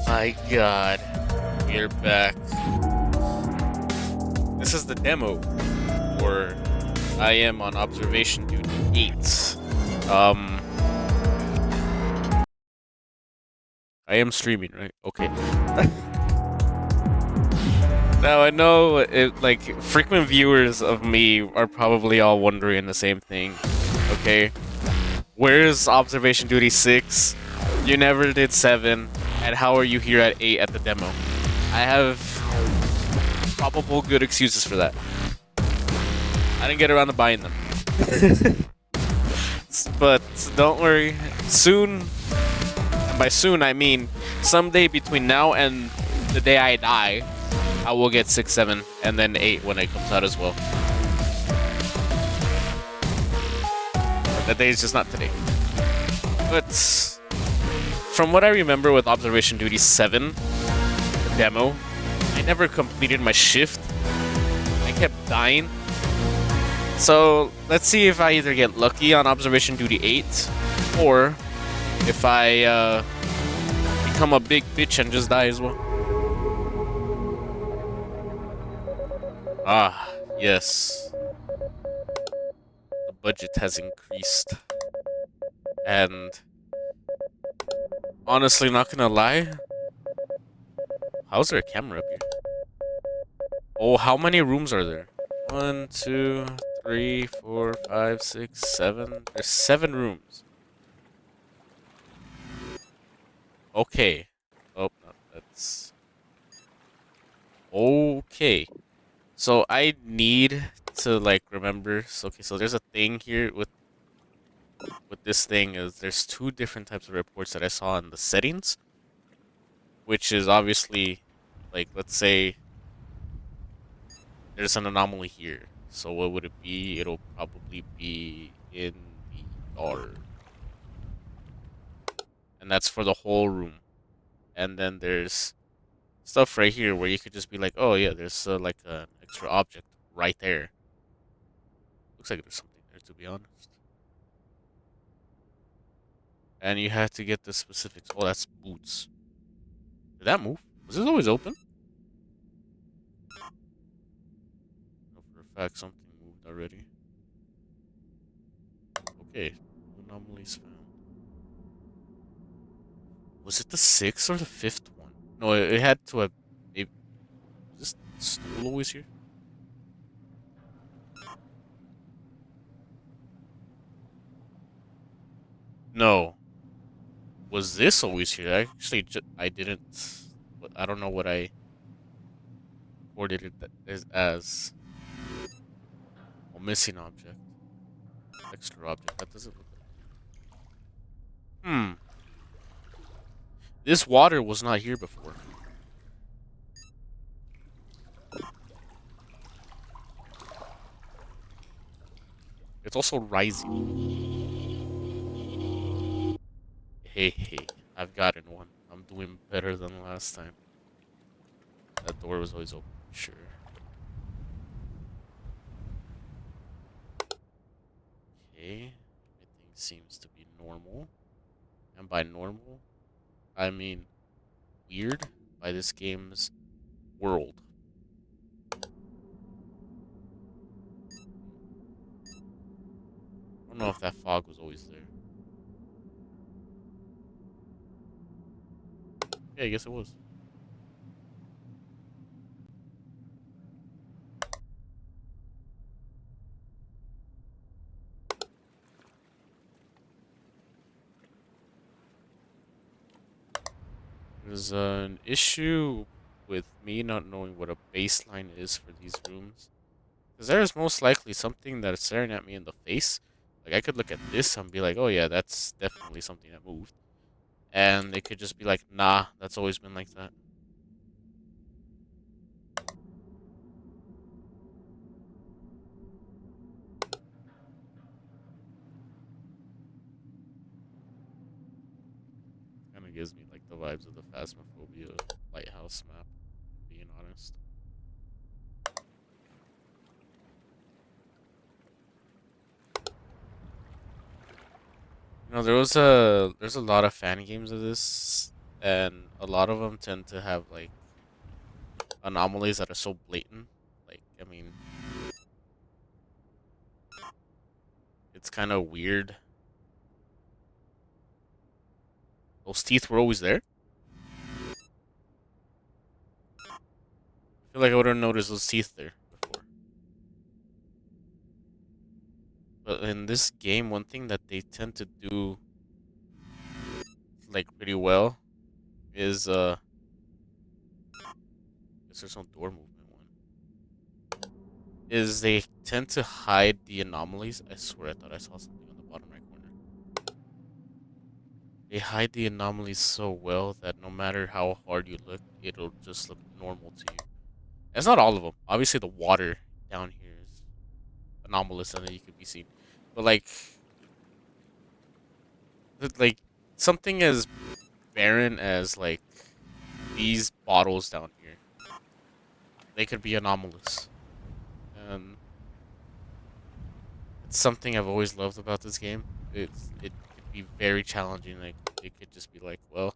My god, we're back. This is the demo for I am on observation duty 8. Um, I am streaming, right? Okay. Now I know like frequent viewers of me are probably all wondering the same thing. Okay, where's observation duty 6? You never did 7, and how are you here at 8 at the demo? I have probable good excuses for that. I didn't get around to buying them. But don't worry, soon, and by soon I mean someday between now and the day I die, I will get 6, 7, and then 8 when it comes out as well. But that day is just not today. But from what I remember with Observation Duty 7, the demo, I never completed my shift. I kept dying. So let's see if I either get lucky on Observation Duty 8, or if I become a big bitch and just die as well. Ah, yes. The budget has increased. And honestly, not gonna lie, how's there a camera up here? Oh, how many rooms are there? 1, 2, 3, 4, 5, 6, 7. There's 7 rooms. Okay. Oh, no, that's okay. So I need to like remember. So, okay, so there's a thing here with this thing is there's 2 different types of reports that I saw in the settings, which is obviously like let's say there's an anomaly here. So what would it be? It'll probably be in the yard. And that's for the whole room. And then there's stuff right here where you could just be like, oh yeah, there's like an extra object right there. Looks like there's something there, to be honest. And you have to get the specifics. Oh, that's boots. Did that move? Was this always open? No, for a fact something moved already. Okay, anomalies found. Was it the 6th or the 5th one? No, it had to have. Maybe, is this stool always here? No. Was this always here? Actually, I didn't. But I don't know what I recorded it as a missing object. Extra object. That doesn't look like. Hmm. This water was not here before. It's also rising. Hey, hey. I've gotten one. I'm doing better than last time. That door was always open. Sure. Okay. Everything seems to be normal. And by normal, I mean weird by this game's world. I don't know if that fog was always there. Yeah, I guess it was. There's an issue with me not knowing what a baseline is for these rooms. Because there's most likely something that's staring at me in the face. Like, I could look at this and be like, oh yeah, that's definitely something that moved. And it could just be like, nah, that's always been like that. Kind of gives me like the vibes of the Phasmophobia lighthouse map, being honest. You know, there's a lot of fan games of this and a lot of them tend to have like anomalies that are so blatant. Like, I mean, it's kind of weird. Those teeth were always there. I feel like I would have noticed those teeth there before. But in this game, one thing that they tend to do like pretty well is I guess there's no door movement one. Is they tend to hide the anomalies. I swear I thought I saw something on the bottom right corner. They hide the anomalies so well that no matter how hard you look, it'll just look normal to you. It's not all of them. Obviously, the water down here is anomalous and then you could be seen. But like something as barren as like these bottles down here, they could be anomalous. And it's something I've always loved about this game. It could be very challenging. Like it could just be like, well,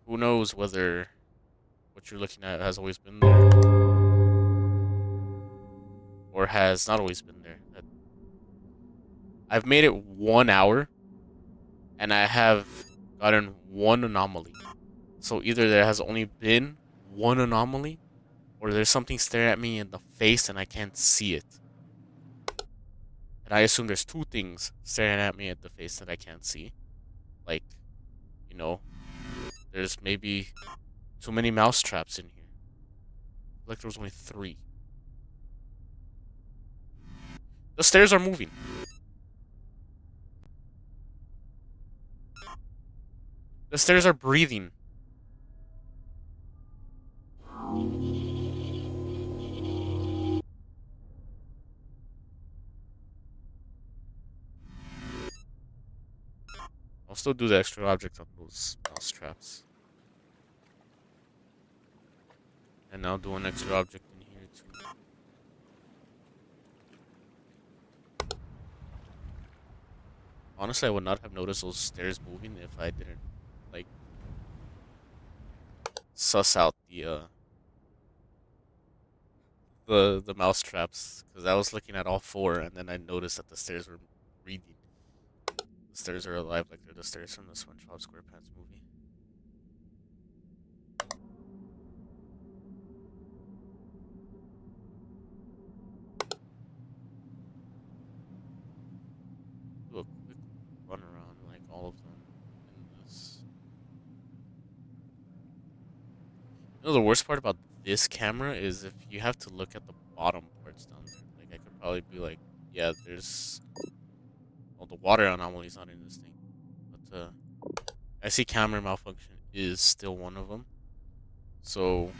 who knows whether what you're looking at has always been there or has not always been there. I've made it 1 hour and I have gotten one anomaly. So either there has only been one anomaly or there's something staring at me in the face and I can't see it. And I assume there's two things staring at me at the face that I can't see. Like, you know, there's maybe too many mouse traps in here. Like there was only three. The stairs are moving. The stairs are breathing. I'll still do the extra object on those mouse traps. And I'll do an extra object in here too. Honestly, I would not have noticed those stairs moving if I didn't like suss out the mouse traps because I was looking at all four and then I noticed that the stairs were breathing. The stairs are alive like they're the stairs from the SpongeBob SquarePants movie. Do a quick run around like all of them in this. You know the worst part about this camera is if you have to look at the bottom parts down there. Like I could probably be like, yeah, there's well the water anomaly is not in this thing, but I see camera malfunction is still one of them. So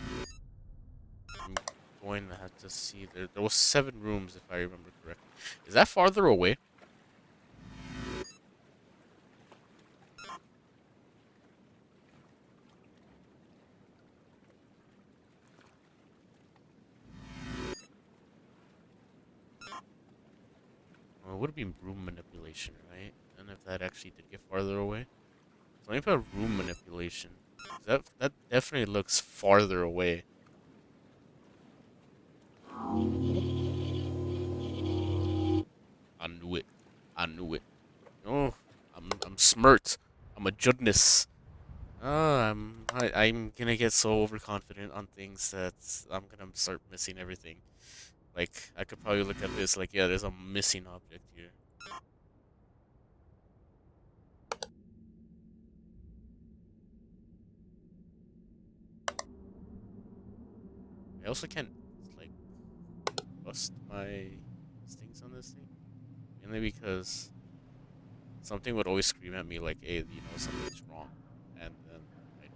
I'm going to have to see there. There was 7 rooms if I remember correctly. Is that farther away? Well, it would be room manipulation, right? And if that actually did get farther away, so let me put room manipulation. That definitely looks farther away. I knew it. I knew it. Oh, I'm smirked. I'm a judness. I'm gonna get so overconfident on things that I'm gonna start missing everything. Like I could probably look at this like, yeah, there's a missing object here. I also can't like bust my things on this thing, mainly because something would always scream at me like, "Hey, you know something's wrong," and then I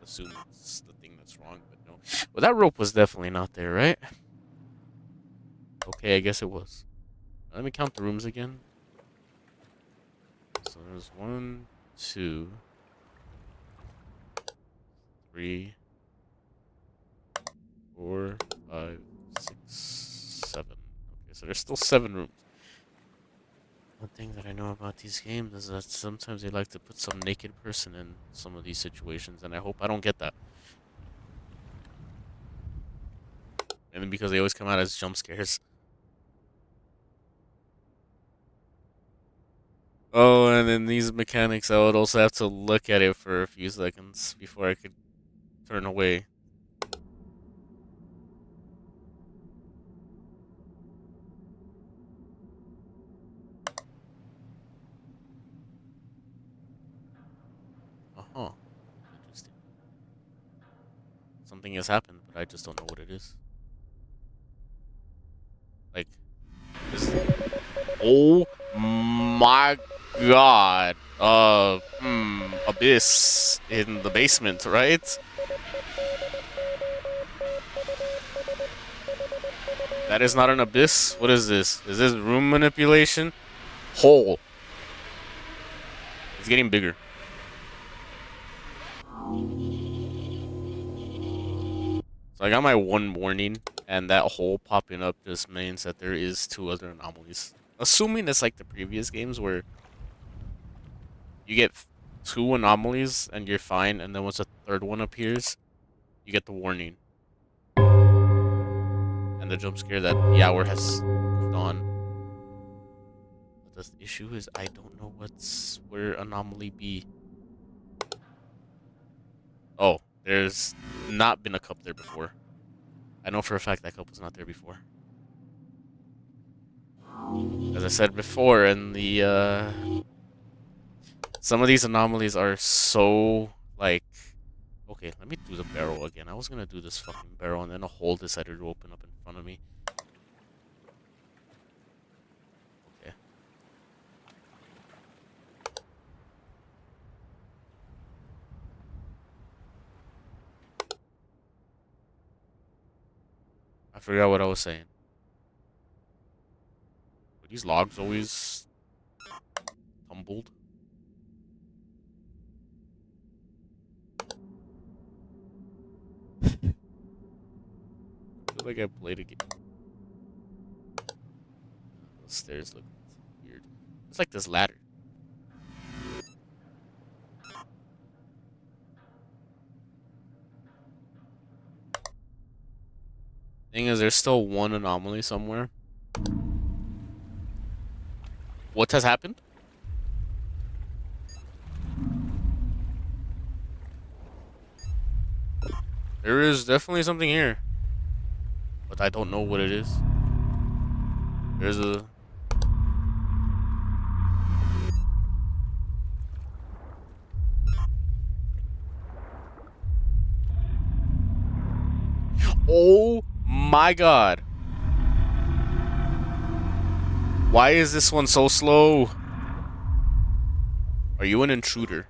assume it's the thing that's wrong, but no. Well, that rope was definitely not there, right? Okay, I guess it was. Let me count the rooms again. So there's 1, 2, 3, 4, 5, 6, 7. Okay, so there's still 7 rooms. One thing that I know about these games is that sometimes they like to put some naked person in some of these situations, and I hope I don't get that. And because they always come out as jump scares. Oh, and in these mechanics, I would also have to look at it for a few seconds before I could turn away. Uh-huh. Interesting. Something has happened, but I just don't know what it is. Like, this. Oh my god. Abyss in the basement, right? That is not an abyss. What is this? Is this room manipulation? Hole. It's getting bigger. So I got my one warning, and that hole popping up just means that there is two other anomalies. Assuming it's like the previous games where you get two anomalies and you're fine, and then once a third one appears, you get the warning and the jump scare that the hour has moved on. But the issue is I don't know where anomaly B. Oh, there's not been a cup there before. I know for a fact that cup was not there before. As I said before, in the some of these anomalies are so like. Okay, let me do the barrel again. I was gonna do this fucking barrel, and then a hole decided to open up in front of me. Okay. I forgot what I was saying. Were these logs always tumbled? I feel like I played a game. Those stairs look weird. It's like this ladder. Thing is, there's still one anomaly somewhere. What has happened? There is definitely something here, but I don't know what it is. There's a. Oh my god. Why is this one so slow? Are you an intruder?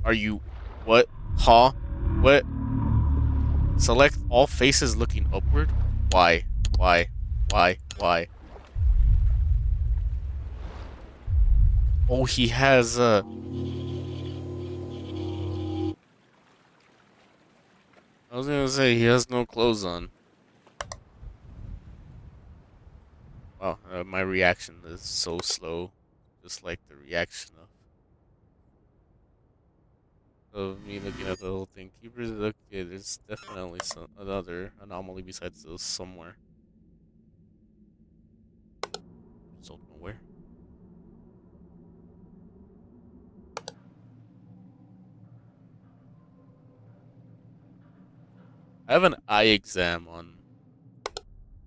Are you. What? Huh? What? Select all faces looking upward? Why? Why? Why? Why? Oh, he has I was gonna say he has no clothes on. Wow, my reaction is so slow. Just like the reaction of me looking at the whole thing. Keepers look. Yeah, there's definitely some another anomaly besides those somewhere. Just don't know where. I have an eye exam on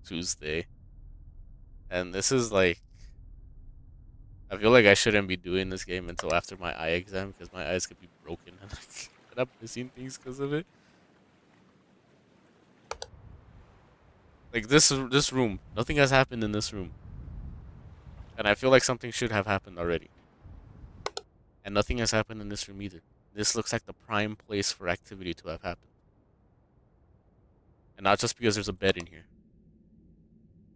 Tuesday, and this is like I feel like I shouldn't be doing this game until after my eye exam because my eyes could be broken and I could end up missing things because of it. Like this room, nothing has happened in this room, and I feel like something should have happened already, and nothing has happened in this room either. This looks like the prime place for activity to have happened, and not just because there's a bed in here.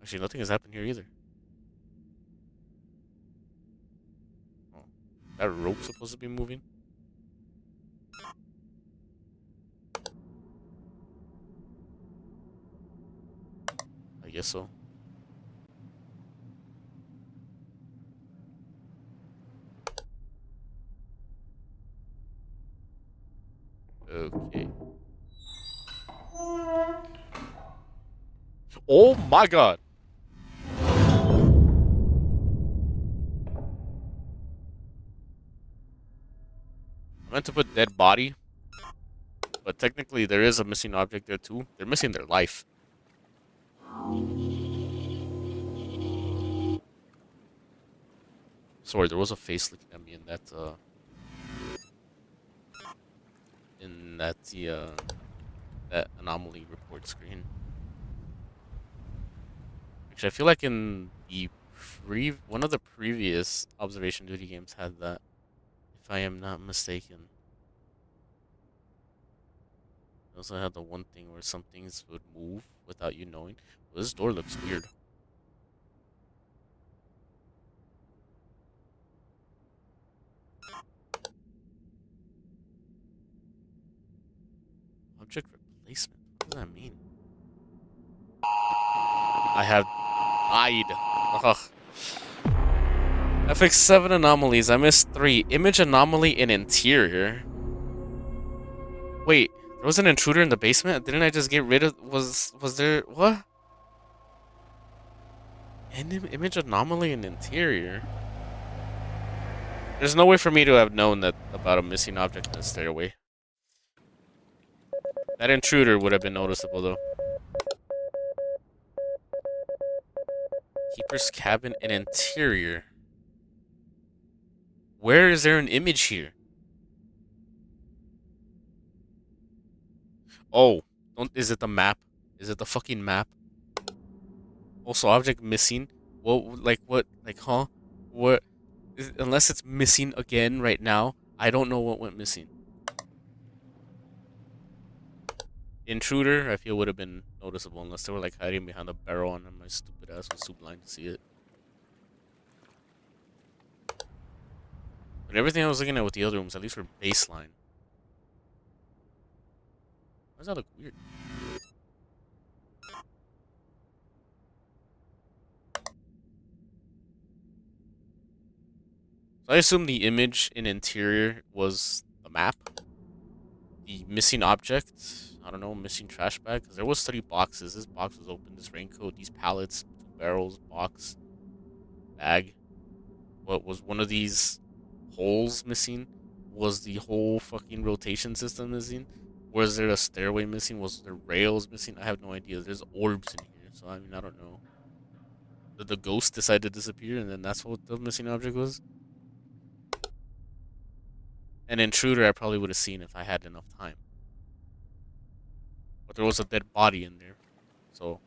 Actually, nothing has happened here either. Oh, that rope's supposed to be moving. I guess so. Okay. Oh my god. I meant to put dead body, but technically there is a missing object there too. They're missing their life. Sorry, there was a face looking at me in that anomaly report screen. Actually, I feel like in the one of the previous observation duty games had that, if I am not mistaken. It also had the one thing where some things would move without you knowing. Well, this door looks weird. Object replacement. What does that mean? I have died. Ugh. FX7 anomalies. I missed 3. Image anomaly in interior. Wait, there was an intruder in the basement? Didn't I just get rid of... Was there... What? An image anomaly in interior? There's no way for me to have known that about a missing object in the stairway. That intruder would have been noticeable, though. Keeper's cabin and interior. Where is there an image here? Oh, don't. Is it the map? Is it the fucking map? Also, object missing. Well, like what? Like, huh? What? Unless it's missing again right now, I don't know what went missing. Intruder, I feel would have been noticeable unless they were like hiding behind a barrel and my stupid ass was too blind to see it. But everything I was looking at with the other rooms, at least for baseline. Why does that look weird? So I assume the image in interior was the map. The missing object, I don't know, missing trash bag, because there was 3 boxes. This box was open, this raincoat, these pallets, 2 barrels, box, bag. What was one of these holes missing? Was the whole fucking rotation system missing? Was there a stairway missing? Was there rails missing? I have no idea. There's orbs in here, so I mean, I don't know. Did the ghost decide to disappear and then that's what the missing object was? An intruder I probably would have seen if I had enough time. But there was a dead body in there. So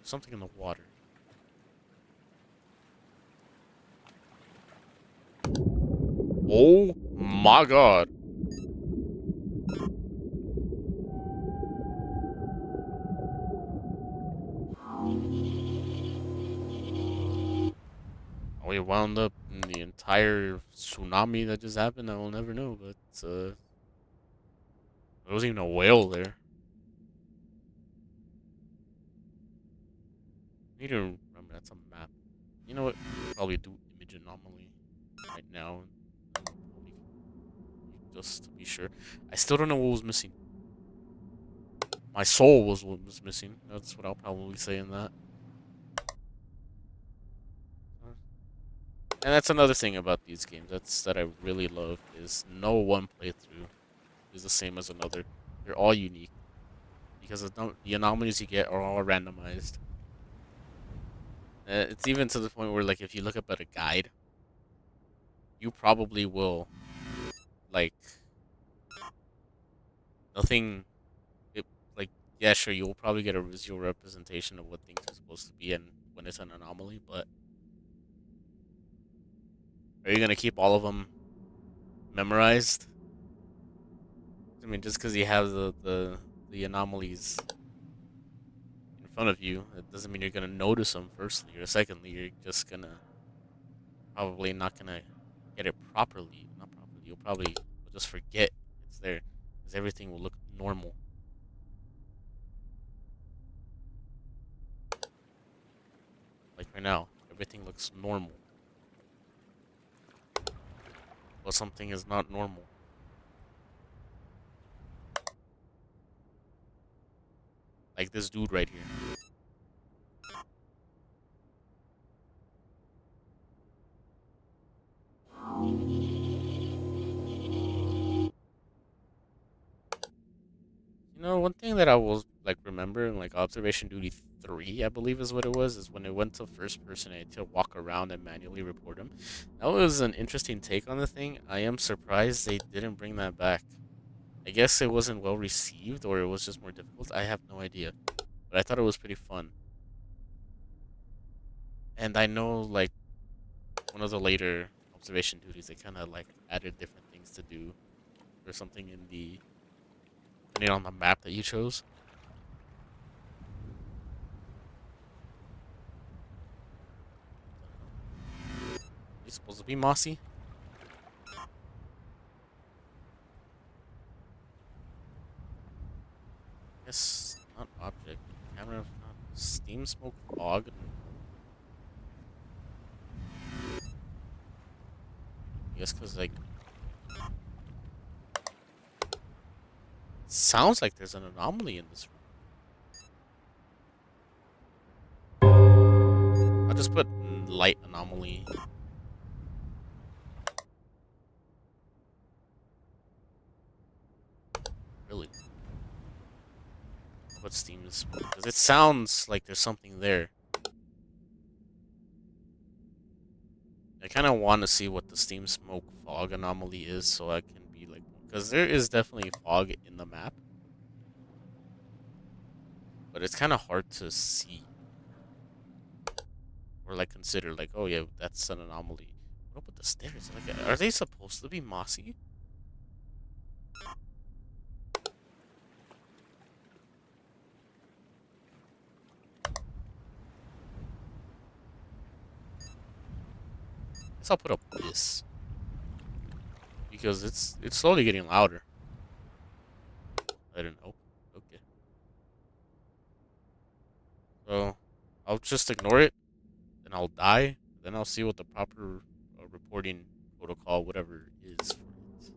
something in the water. Oh my god. We wound up in the entire tsunami that just happened. I will never know, but there wasn't even a whale there. I need to remember that's a map. You know what? Probably do image anomaly right now. Probably just to be sure. I still don't know what was missing. My soul was what was missing. That's what I'll probably say in that. And that's another thing about these games. That I really love is no one playthrough is the same as another. They're all unique because the anomalies you get are all randomized. It's even to the point where, like, if you look up at a guide, you probably will, like, nothing. It, like, yeah, sure, you'll probably get a visual representation of what things are supposed to be and when it's an anomaly, but are you gonna keep all of them memorized? I mean, just because you have the anomalies in front of you, it doesn't mean you're gonna notice them. Firstly, or secondly, you're just gonna probably not gonna get it properly. Not properly. You'll probably just forget it's there because everything will look normal. right now. Everything looks normal, but something is not normal. Like this dude right here. You know, one thing that I will like remember in like Observation Duty 3, I believe is what it was, is when it went to first person and to walk around and manually report him. That was an interesting take on the thing. I am surprised they didn't bring that back. I guess it wasn't well received or it was just more difficult. I have no idea. But I thought it was pretty fun. And I know like one of the later observation duties they kinda like added different things to do or something in the depending on the map that you chose. What the hell? It's supposed to be mossy? Yes, not object. Camera not steam smoke fog. I guess because like sounds like there's an anomaly in this room. I'll just put light anomaly. Really. I'll put steam smoke because it sounds like there's something there. I kind of want to see what the steam smoke fog anomaly is so I can be like, because there is definitely fog in the map, but it's kind of hard to see or like consider like, oh yeah, that's an anomaly. What up with the stairs? Like, are they supposed to be mossy? I guess I'll put up this because it's slowly getting louder. I don't know. Okay, so I'll just ignore it, then I'll die, then I'll see what the proper reporting protocol, whatever, is for it.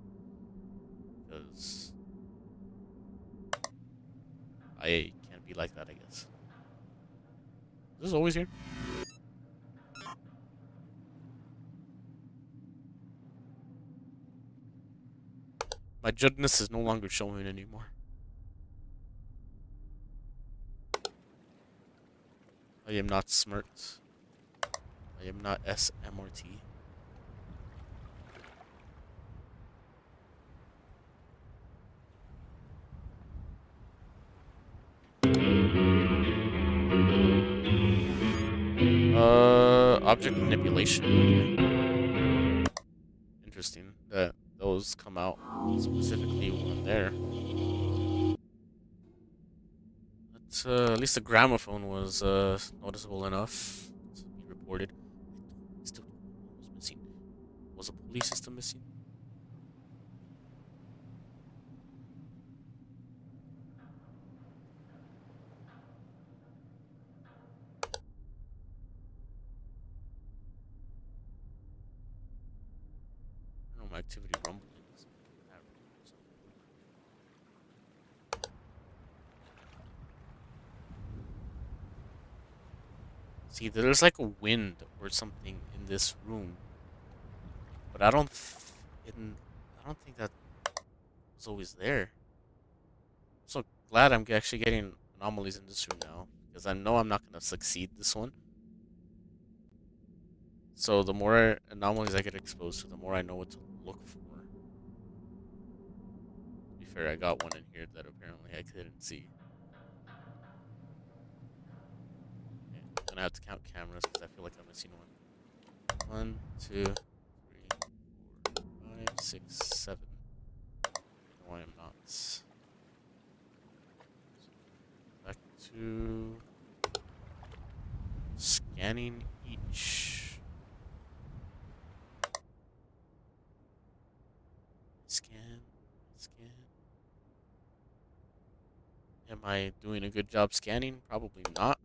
Because I can't be like that, I guess. This is always here. My judness is no longer showing anymore. I am not smart. I am not SMRT. Object manipulation. Okay. Interesting that those come out specifically when there. But at least the gramophone was noticeable enough to be reported. I still don't know what was missing. Was a pulley system missing? I don't know, my activity rumblings. That or something. See, there's like a wind or something in this room, but I don't think that was always there. I'm so glad I'm actually getting anomalies in this room now because I know I'm not gonna succeed this one. So the more anomalies I get exposed to, the more I know what to look for. To be fair, I got one in here that apparently I couldn't see. Okay, I'm gonna have to count cameras because I feel like I'm missing one. One, two, three, four, five, six, seven. No, I am not. So back to scanning each. Scan, scan. Am I doing a good job scanning? Probably not.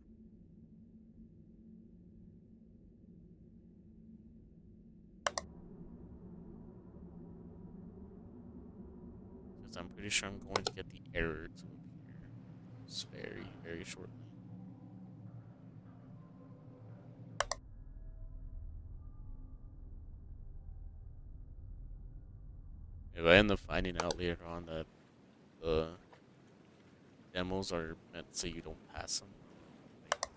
Because I'm pretty sure I'm going to get the error to appear very, very shortly. If I end up finding out later on that the demos are meant so you don't pass them, like,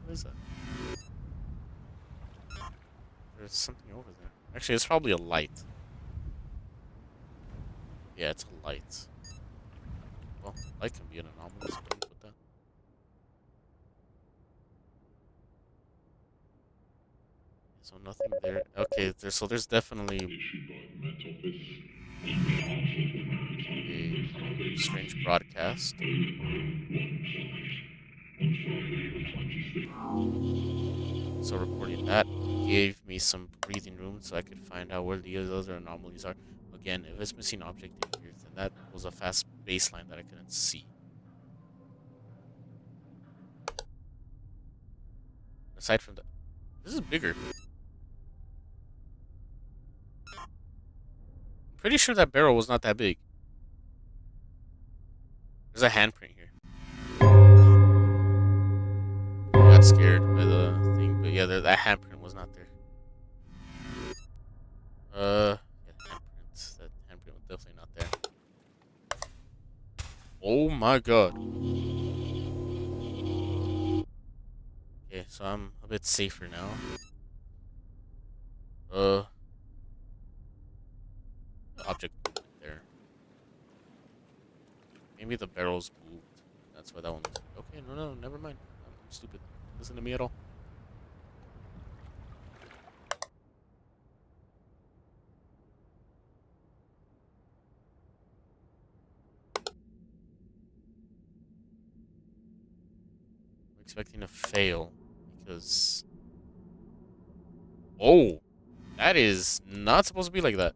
what is that? There's something over there. Actually, it's probably a light. Yeah, it's a light. Well, light can be an anomaly, so let me put that. So nothing there. Okay, so there's definitely a strange broadcast. So reporting that gave me some breathing room so I could find out where the other anomalies are. Again, if it's missing object in here, then that was a fast baseline that I couldn't see. Aside from that, this is bigger. I'm pretty sure that barrel was not that big. There's a handprint here. I got scared by the thing, but yeah, that handprint was not there. Yeah, handprints. That handprint was definitely not there. Oh my god. Okay, so I'm a bit safer now. Object movement there. Maybe the barrels moved. That's why that one was. Okay, no, never mind. I'm stupid. Listen to me at all. I'm expecting to fail because. Oh, that is not supposed to be like that.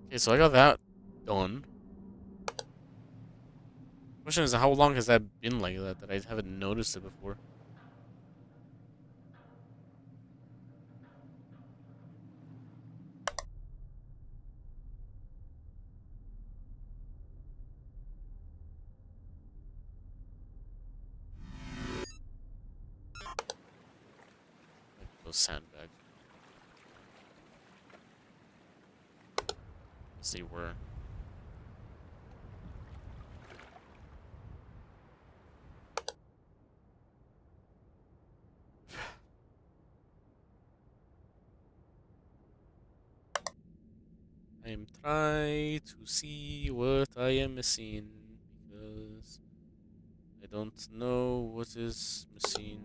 Okay, so I got that done. Question is, how long has that been like that I haven't noticed it before? Like those sandbags. Yes, they were. I am trying to see what I am missing because I don't know what is missing.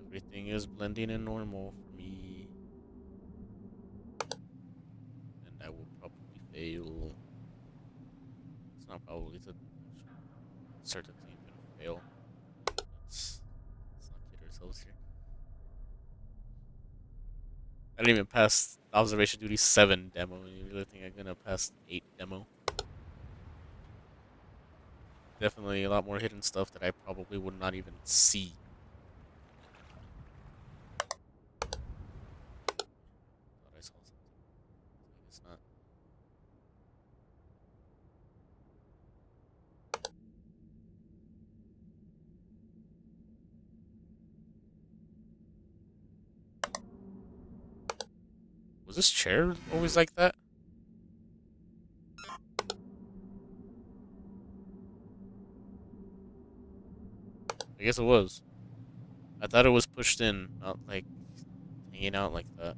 Everything is blending in normal for me. And I will probably fail. It's not probably, it's a certainty I'm gonna fail. Let's not kid ourselves here. I didn't even pass Observation Duty 7 demo. You really think I'm gonna pass 8 demo? Definitely a lot more hidden stuff that I probably would not even see. Thought I saw something. I guess not. Was this chair always like that? I guess it was. I thought it was pushed in, not like hanging out like that.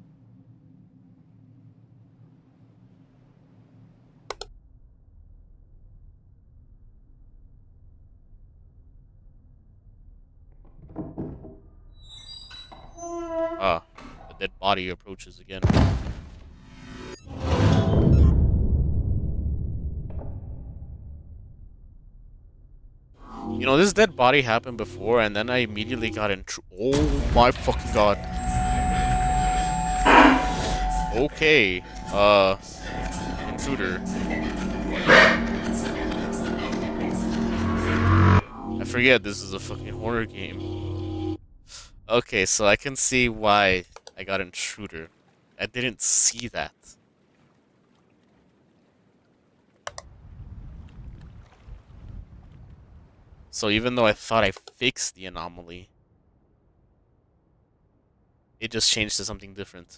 Ah, the dead body approaches again. You know, this dead body happened before, and then I immediately got in. Oh my fucking god. Okay. Intruder. I forget this is a fucking horror game. Okay, so I can see why I got intruder. I didn't see that. So even though I thought I fixed the anomaly, it just changed to something different.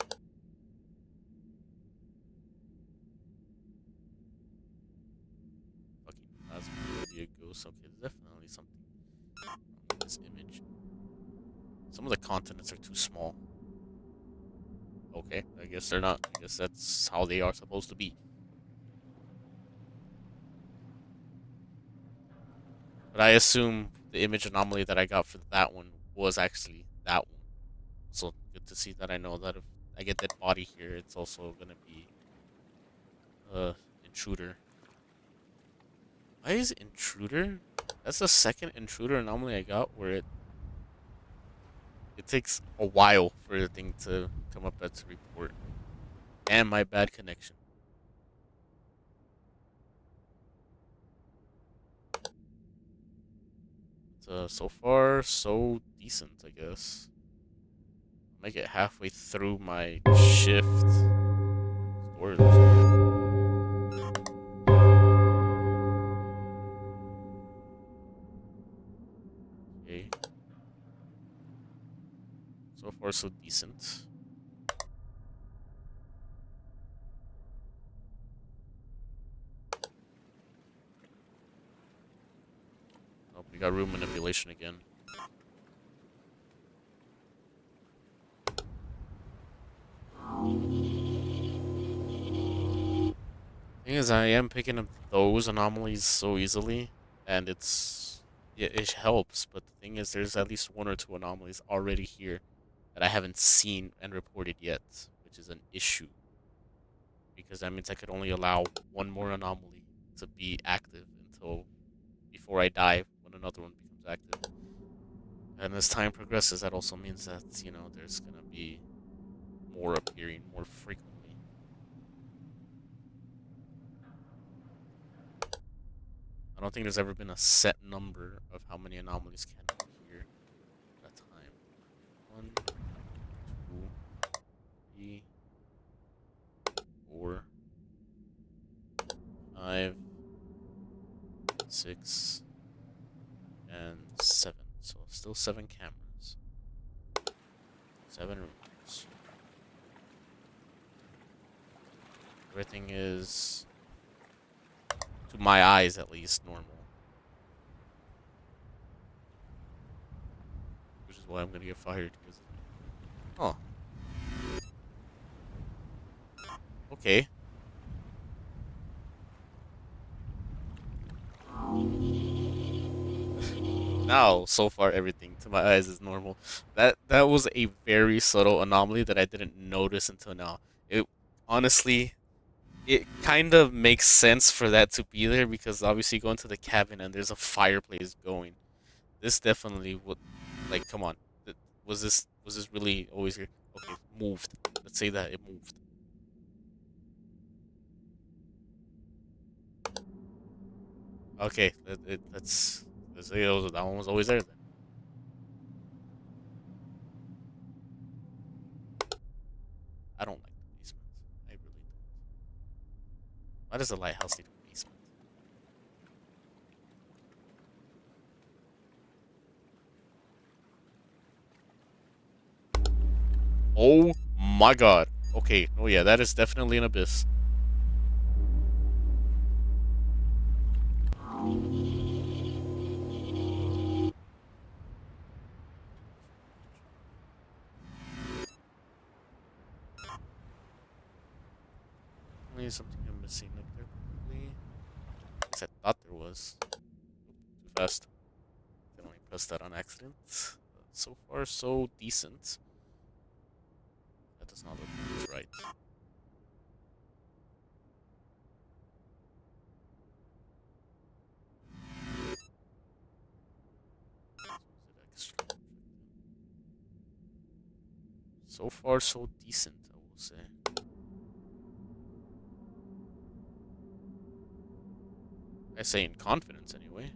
Okay, that's probably a ghost. Okay, there's definitely something wrong with this image. Some of the continents are too small. Okay, I guess they're not. I guess that's how they are supposed to be. But I assume the image anomaly that I got for that one was actually that one. So good to see that I know that if I get that body here, it's also gonna be intruder. Why is intruder? That's the second intruder anomaly I got where it takes a while for the thing to come up as a report. And my bad connection. So far, so decent, I guess. Make it halfway through my shift. Storage. Okay. So far, so decent. Oh, we got room manipulation again. Thing is, I am picking up those anomalies so easily, and yeah, it helps. But the thing is, there's at least one or two anomalies already here that I haven't seen and reported yet, which is an issue because that means I could only allow one more anomaly to be active until before I die when another one becomes active. And as time progresses, that also means that there's gonna be more appearing more frequently. I don't think there's ever been a set number of how many anomalies can appear at a time. 1, 2, 3, 4, 5, 6, and 7. So still 7 cameras. 7 rooms. Everything is, to my eyes at least, normal. Which is why I'm gonna get fired. Because, oh, okay. Now, so far, everything to my eyes is normal. That was a very subtle anomaly that I didn't notice until now. It honestly, it kind of makes sense for that to be there because obviously going to the cabin and there's a fireplace going. This definitely would, like, come on, was this really always here? Okay, moved. Let's say that it moved. Okay, let's say that one was always there then. I don't like the basement. I really don't. Why does the lighthouse need a basement? Oh my god. Okay, oh yeah, that is definitely an abyss. Definitely something I'm missing up there, probably. At least I thought there was. Oop, too fast. Did only press that on accident. So far, so decent. That does not look like it's right. So is it extra? So far, so decent, I will say. I say in confidence, anyway.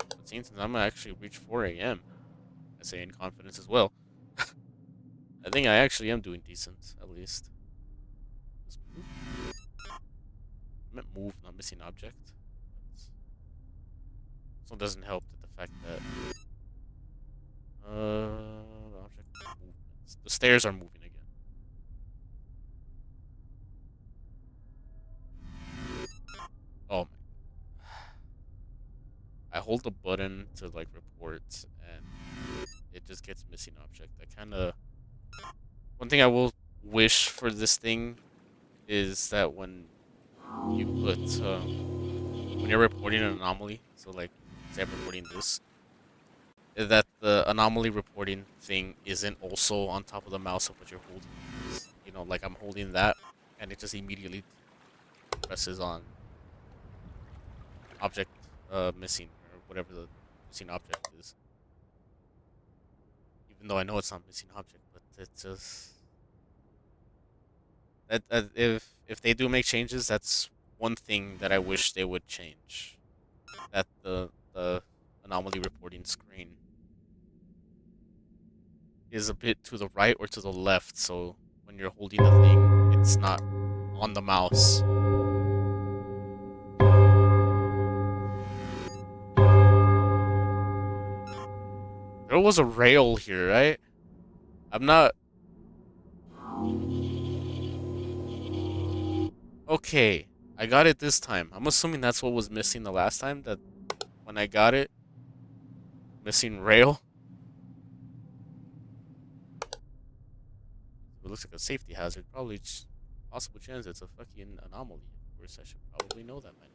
But since I'm gonna actually reach 4 a.m., I say in confidence as well. I think I actually am doing decent, at least. Just move. I meant move, not missing object. This one doesn't help that the fact that object movements. The stairs are moving again. Oh my! I hold the button to like report, and it just gets missing object. I kind of one thing I will wish for this thing is that you put when you're reporting an anomaly, so like say I'm reporting this, that the anomaly reporting thing isn't also on top of the mouse of what you're holding. You know, like I'm holding that, and it just immediately presses on object missing or whatever the missing object is. Even though I know it's not missing object, but it's just that if they do make changes, that's one thing that I wish they would change. That the anomaly reporting screen is a bit to the right or to the left, so when you're holding the thing, it's not on the mouse. There was a rail here, right? I'm not. Okay, I got it this time. I'm assuming that's what was missing the last time. That when I got it, missing rail. It looks like a safety hazard. Probably possible chance it's a fucking anomaly. Of course, I should probably know that, man.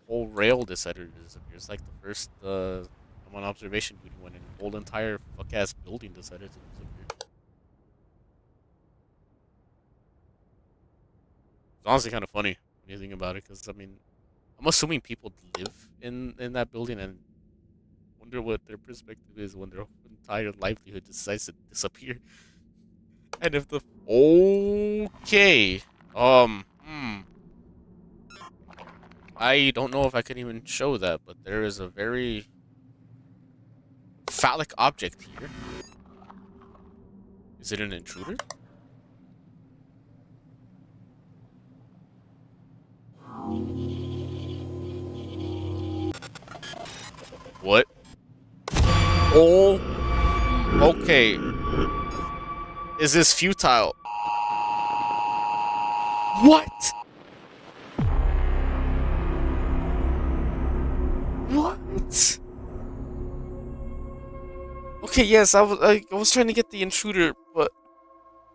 Whole rail decided to disappear. It's like the first I'm on observation duty when an whole entire fuck ass building decided to disappear. It's honestly kind of funny when you think about it, because I mean, I'm assuming people live in that building and wonder what their perspective is when their entire livelihood decides to disappear. And if the okay, I don't know if I can even show that, but there is a very phallic object here. Is it an intruder? What? Oh, okay. Is this futile? What? What? Okay, yes, I was trying to get the intruder, but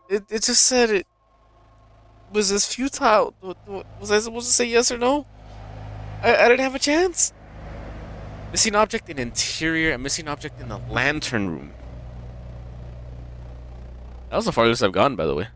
it just said it was this futile. Was I supposed to say yes or no? I didn't have a chance. Missing object in interior and missing object in the lantern room. That was the farthest I've gone, by the way.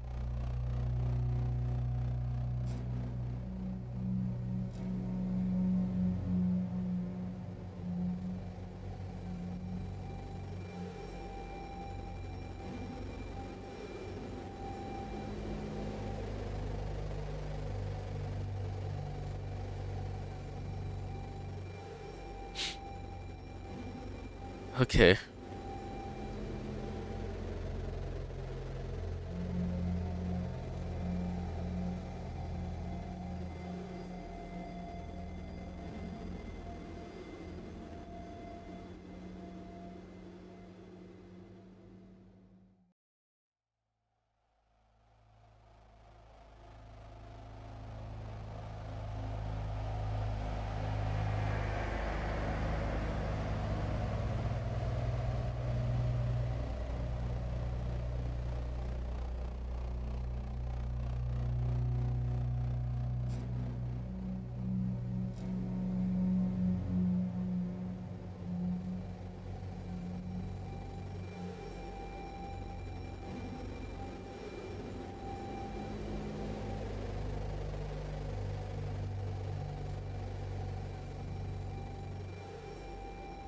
Okay.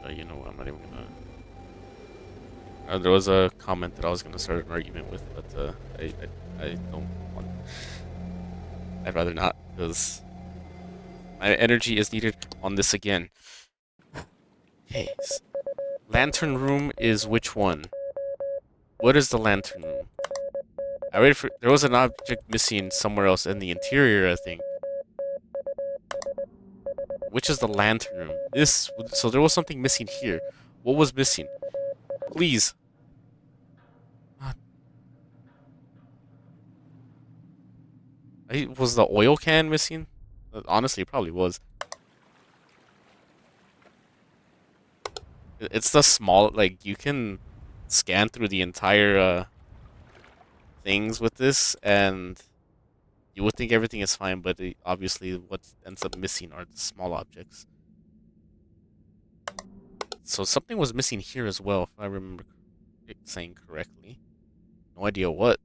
You know what? I'm not even gonna. There was a comment that I was gonna start an argument with, but I don't want. I'd rather not, because My energy is needed on this again. Okay. Lantern room is which one? What is the lantern room? I waited for. There was an object missing somewhere else in the interior, I think. Which is the lantern room? This. So there was something missing here. What was missing? Please. Uh, Was the oil can missing? Honestly, it probably was. It's the small. Like you can scan through the entire things with this, and you would think everything is fine, but obviously what ends up missing are the small objects. So something was missing here as well, if I remember saying correctly. No idea what.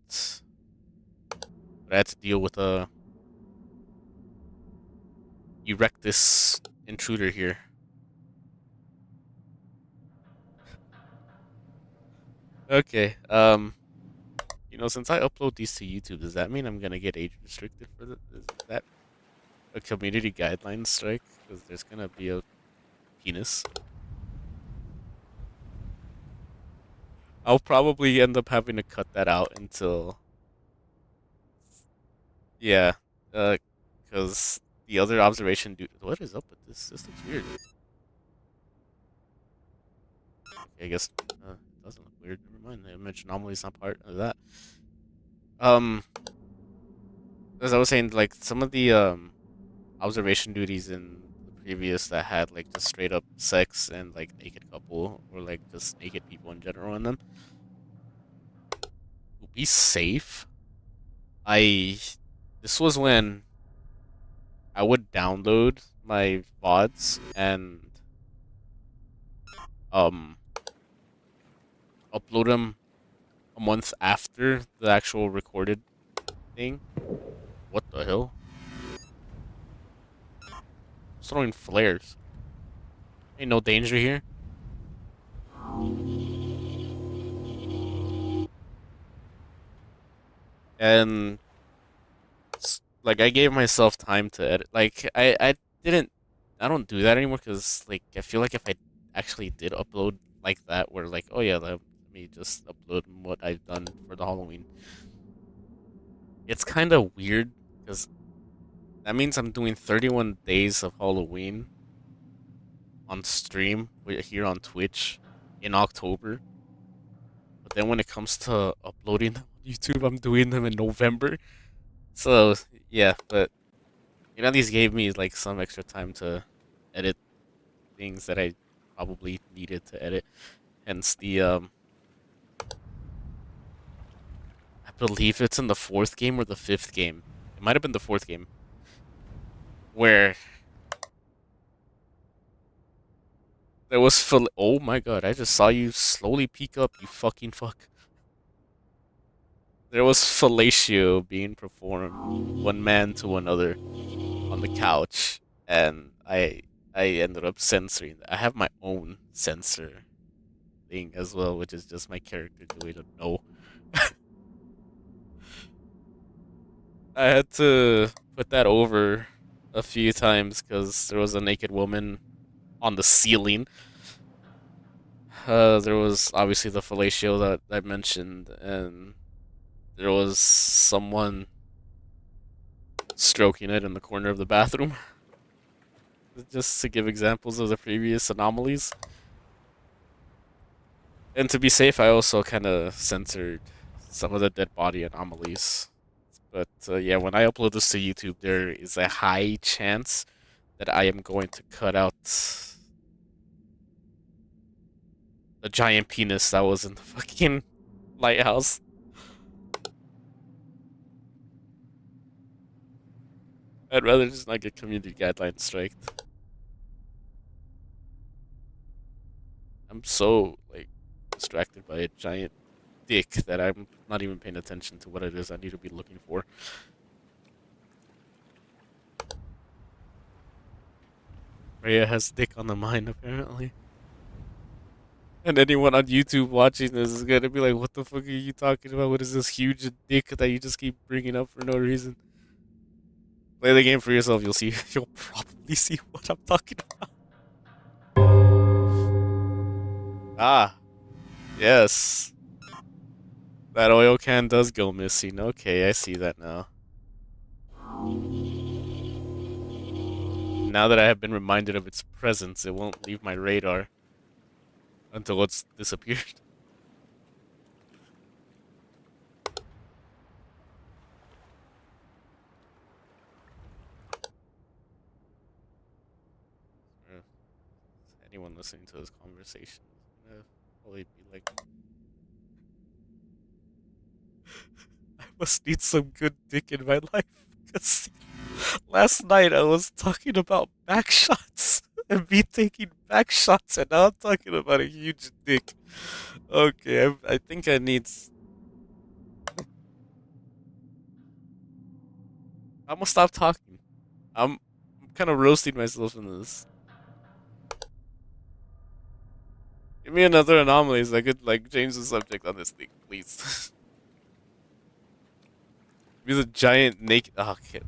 But I had to deal with a Erectus intruder here. Okay. Since I upload these to YouTube, does that mean I'm gonna get age restricted for is that a community guideline strike? Because there's gonna be a penis. I'll probably end up having to cut that out until yeah, because the other observation dude. What is up with this? This looks weird. Okay, I guess it doesn't look weird. Never mind. The image anomaly is not part of that. Um, as I was saying, like some of the observation duties in the previous that had like just straight up sex and like naked couple or like just naked people in general in them. To be safe, I this was when I would download my VODs and um upload them a month after the actual recorded thing. What the hell? It's throwing flares. Ain't no danger here. And like I gave myself time to edit. Like didn't I don't do that anymore because like I feel like if I actually did upload like that, where like oh yeah, let me just upload what I've done for the Halloween. It's kind of weird because that means I'm doing 31 days of Halloween on stream here on Twitch in October. But then when it comes to uploading them on YouTube, I'm doing them in November. So yeah, but at least gave me like some extra time to edit things that I probably needed to edit. Hence the I believe it's in the fourth game or the fifth game. It might have been the fourth game where there was oh my god, I just saw you slowly peek up, you fucking fuck. There was fellatio being performed, one man to another, on the couch, and I ended up censoring that. I have my own censor thing as well, which is just my character doing a no. I had to put that over a few times because there was a naked woman on the ceiling. There was obviously the fellatio that I mentioned, and there was someone stroking it in the corner of the bathroom. Just to give examples of the previous anomalies. And to be safe, I also kind of censored some of the dead body anomalies. But yeah, when I upload this to YouTube, there is a high chance that I am going to cut out the giant penis that was in the fucking lighthouse. I'd rather just not get community guidelines striked. I'm so like distracted by a giant dick that I'm not even paying attention to what it is I need to be looking for. Rhea has dick on the mind apparently. And anyone on YouTube watching this is gonna be like, what the fuck are you talking about? What is this huge dick that you just keep bringing up for no reason? Play the game for yourself. You'll see. You'll probably see what I'm talking about. Ah, yes. That oil can does go missing. Okay, I see that now. Now that I have been reminded of its presence, it won't leave my radar until it's disappeared. Anyone listening to this conversation is gonna probably be like, I must need some good dick in my life. Because last night I was talking about back shots and me taking back shots, and now I'm talking about a huge dick. Okay, I think I need. I'm gonna stop talking. I'm kind of roasting myself in this. Give me another anomalies. I could like change the subject on this thing, please. Be the giant naked. Oh, okay.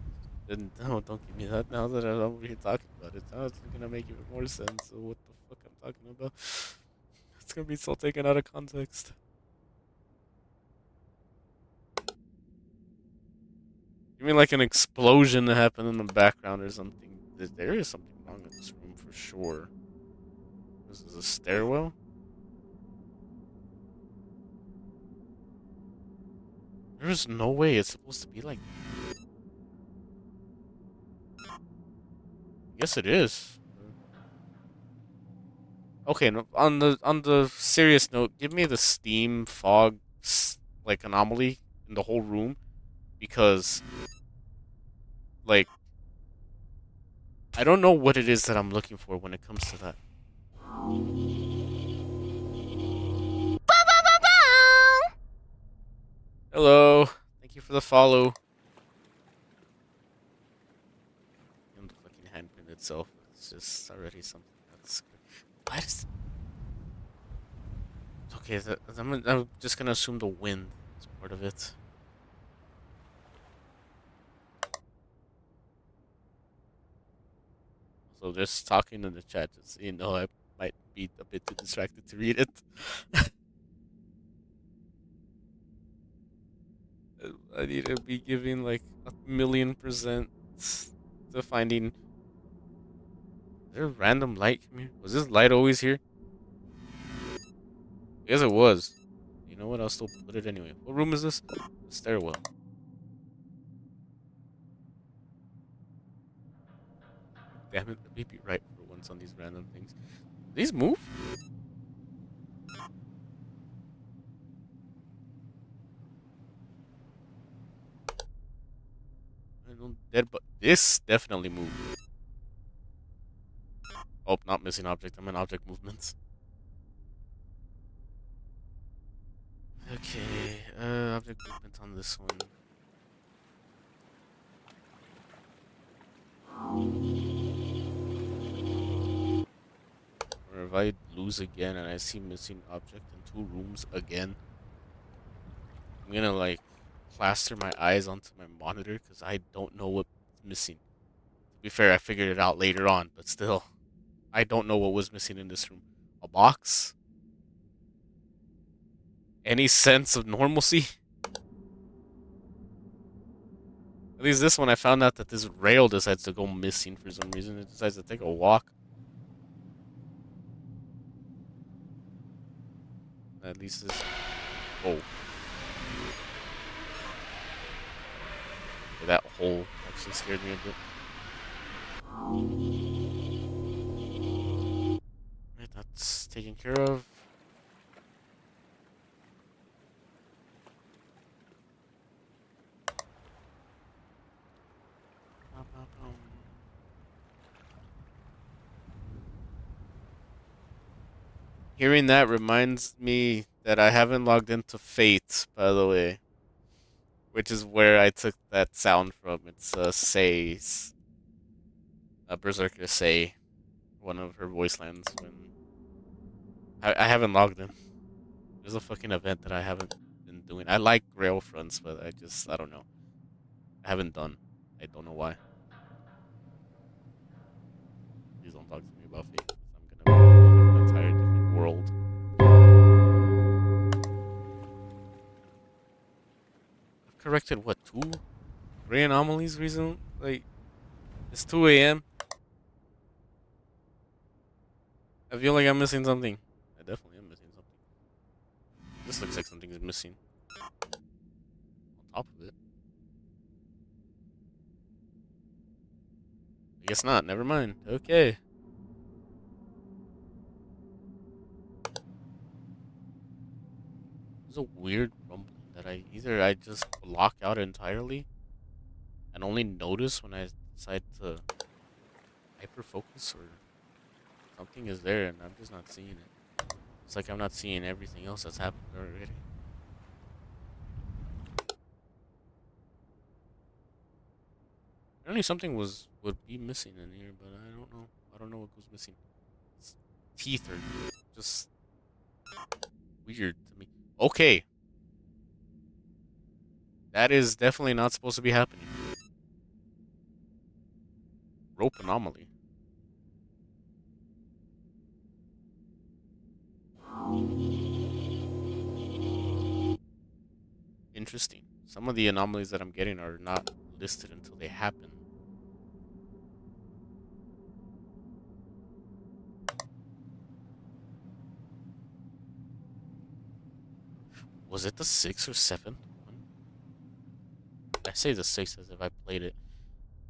No, don't give me that. Now that I'm over here talking about it, now it's gonna make even more sense of what the fuck I'm talking about. It's gonna be so taken out of context. You mean like an explosion that happened in the background or something? There is something wrong in this room for sure. This is a stairwell? There's no way it's supposed to be like that. Yes, it is. Okay, no, on the serious note, give me the steam fog like anomaly in the whole room because like I don't know what it is that I'm looking for when it comes to that. Hello, thank you for the follow. And the fucking handprint itself, it's just already something that's. Why does? Okay, I'm just gonna assume the wind is part of it. So just talking in the chat, just you know, I might be a bit too distracted to read it. I need to be giving like 1,000,000% to finding. Is there a random light from here? Was this light always here? Yes, it was. You know what? I'll still put it anyway. What room is this? The stairwell. Damn it, let me be right for once on these random things. These move? I don't dead, but this definitely moved. Oh, not missing object. I'm in object movements. Okay, object movement on this one. Or if I lose again and I see missing object in 2 rooms again, I'm gonna like plaster my eyes onto my monitor because I don't know what's missing. To be fair, I figured it out later on, but still, I don't know what was missing in this room. A box? Any sense of normalcy? At least this one, I found out that this rail decides to go missing for some reason. It decides to take a walk. At least this. Oh, that hole actually scared me a bit. Right, that's taken care of. Hearing that reminds me that I haven't logged into Fate, by the way, which is where I took that sound from. It's Say's, Berserker Say, one of her voice lines. When I haven't logged in. There's a fucking event that I haven't been doing. I like rail fronts, but I don't know. I haven't done. I don't know why. Please don't talk to me about fate. 'Cause I'm gonna live in an entire different world. I've corrected what, 3 anomalies recently? Like, it's 2 a.m. I feel like I'm missing something. I definitely am missing something. This looks like something is missing. On top of it. I guess not. Never mind. Okay. There's a weird rumbling that I just block out entirely and only notice when I decide to hyper focus or something is there and I'm just not seeing it. It's like I'm not seeing everything else that's happened already. Apparently something would be missing in here, but I don't know. I don't know what goes missing. Its teeth are just weird to me. Okay, that is definitely not supposed to be happening. Rope anomaly. Interesting. Some of the anomalies that I'm getting are not listed until they happen. Was it the 6th or 7th one? I say the 6th as if I played it.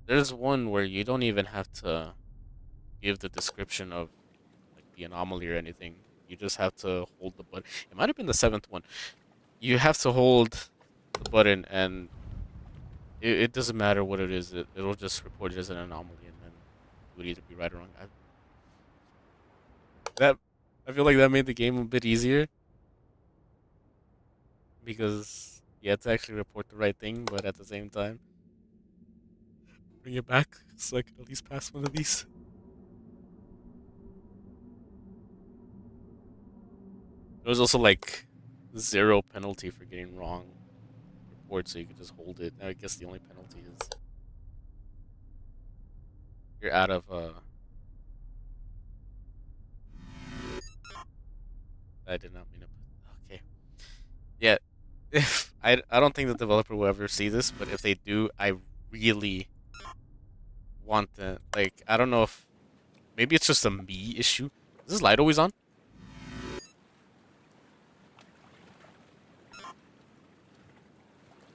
There's one where you don't even have to give the description of like the anomaly or anything. You just have to hold the button. It might have been the 7th one. You have to hold the button and it doesn't matter what it is. It'll just report it as an anomaly and then it would either be right or wrong. That I feel like that made the game a bit easier because you had to actually report the right thing, but at the same time, bring it back so I can at least pass one of these. There was also like 0 penalty for getting wrong report, so you could just hold it. I guess the only penalty is you're out of I did not mean to okay. Yeah. If I don't think the developer will ever see this, but if they do, I really want to like I don't know if maybe it's just a me issue. Is this light always on?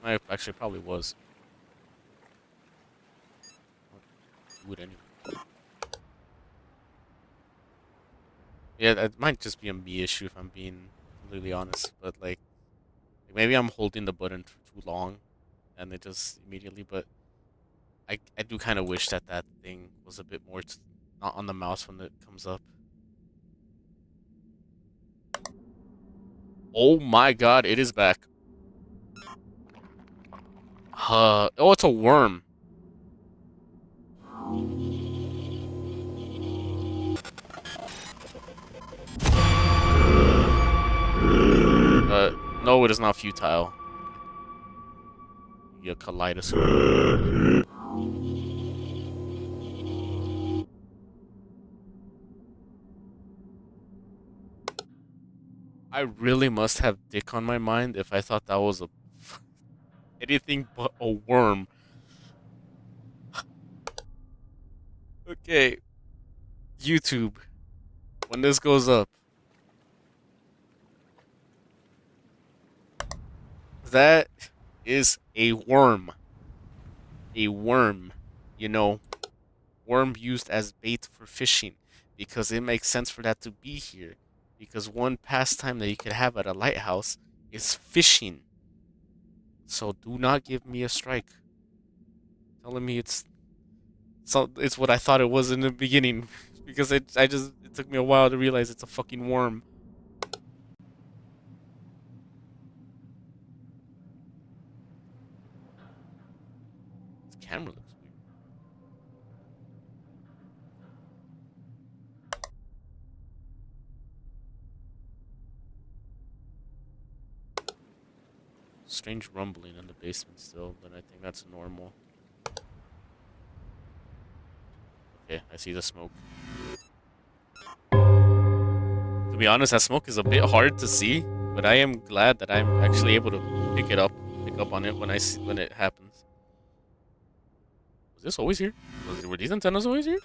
I actually probably was. I'll do it anyway. Yeah, it might just be a me issue if I'm being completely honest, but like maybe I'm holding the button for too long and it just immediately but I do kind of wish that that thing was a bit more not on the mouse when it comes up. Oh my god, it is back. Oh, it's a worm. No, it is not futile. You kaleidoscope. I really must have dick on my mind if I thought that was a anything but a worm. Okay, YouTube. When this goes up, that is a worm. A worm. You know, worm used as bait for fishing because it makes sense for that to be here. Because one pastime that you could have at a lighthouse is fishing. So do not give me a strike. Telling me it's what I thought it was in the beginning because it took me a while to realize it's a fucking worm. This camera looks weird. Strange rumbling in the basement still, but I think that's normal. Okay, I see the smoke. To be honest, that smoke is a bit hard to see, but I am glad that I'm actually able to pick up on it when when it happens. Was this always here? Were these antennas always here?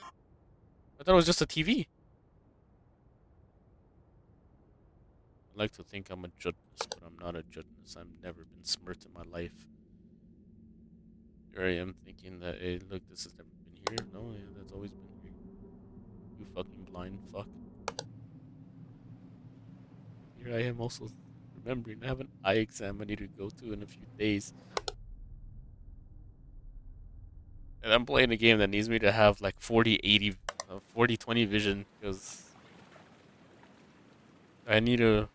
I thought it was just a TV. I like to think I'm a judness, but I'm not a judness. I've never been smirked in my life. Here I am thinking that, hey, look, this has never been here. No, yeah, that's always been here. You fucking blind fuck. Here I am also remembering I have an eye exam I need to go to in a few days. And I'm playing a game that needs me to have like 40/80, 40/20 vision because I need to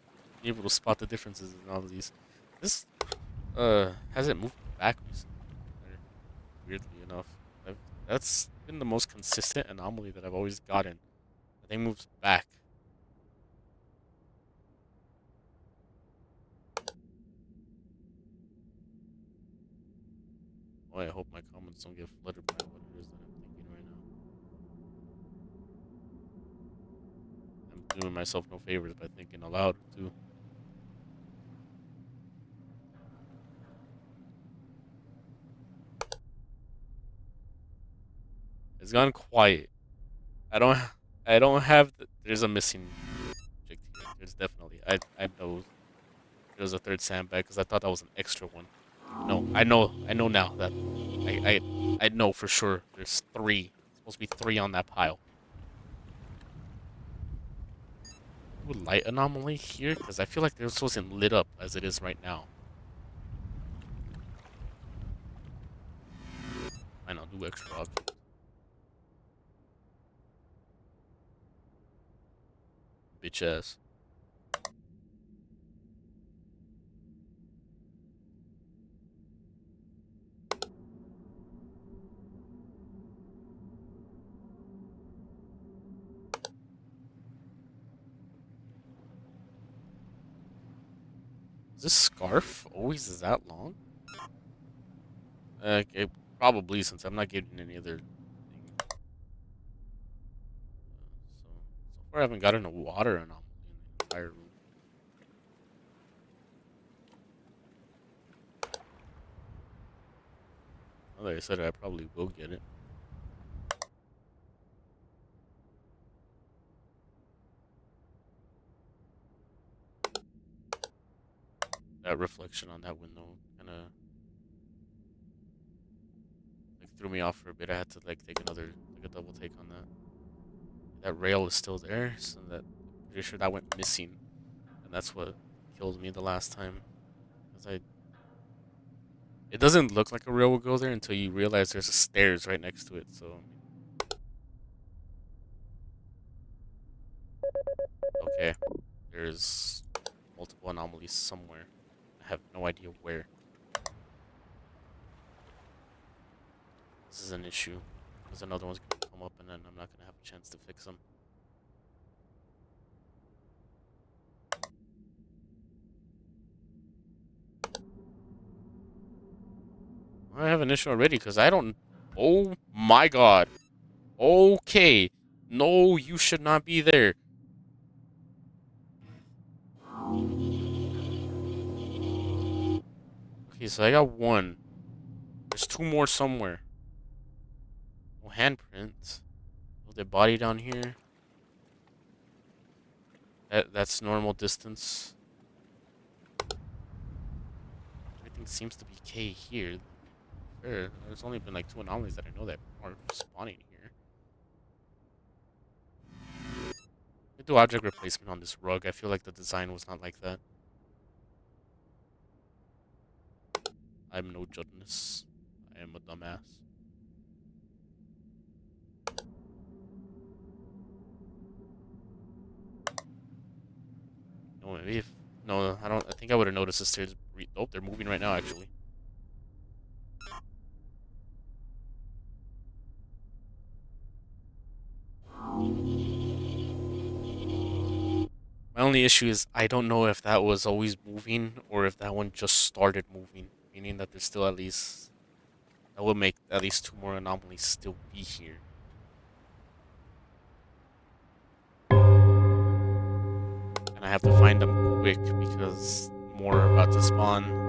be able to spot the differences in all of these. This hasn't moved back recently, weirdly enough. I've, that's been the most consistent anomaly that I've always gotten. The thing moves back. Oh, I hope my comments don't get flooded by what it is that I'm thinking right now. I'm doing myself no favors by thinking aloud, too. It's gone quiet. I don't, I don't have. There's a missing object here. There's definitely. I know there's a third sandbag because I thought that was an extra one. No, I know now that I know for sure. There's three. Supposed to be three on that pile. Ooh, light anomaly here because I feel like this wasn't lit up as it is right now. Fine, I'll do extra object. Bitch ass. Is this scarf always that long? Okay, probably since I'm not getting any other thing. So far I haven't gotten a water anomaly in the entire room. Now that I said it, I probably will get it. That reflection on that window kind of like threw me off for a bit. I had to like take a double take on that. That rail is still there, so that I'm pretty sure that went missing, and that's what killed me the last time. Cause it doesn't look like a rail will go there until you realize there's a stairs right next to it. So, okay, there's multiple anomalies somewhere. I have no idea where. This is an issue because another one's gonna come up, and then I'm not gonna have a chance to fix them. I have an issue already because I don't. Oh my god. Okay. No, you should not be there. Okay, so I got one. There's two more somewhere. No handprints. No dead body down here. That's normal distance. Everything seems to be K here. Fair. There's only been like two anomalies that I know that are spawning here. I do object replacement on this rug. I feel like the design was not like that. I'm no judness. I am a dumbass. No, maybe if no, I don't. I think I would have noticed the stairs. Oh, they're moving right now. Actually, my only issue is I don't know if that was always moving or if that one just started moving, meaning that there's still at least that would make at least two more anomalies still be here. And I have to find them quick because more are about to spawn.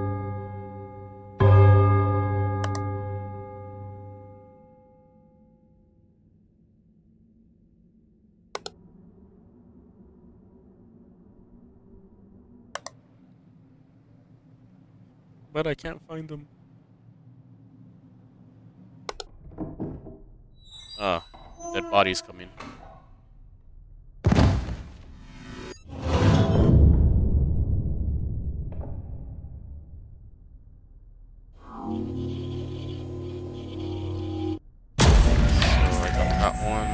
But I can't find them. Ah, dead bodies coming. So I got that one.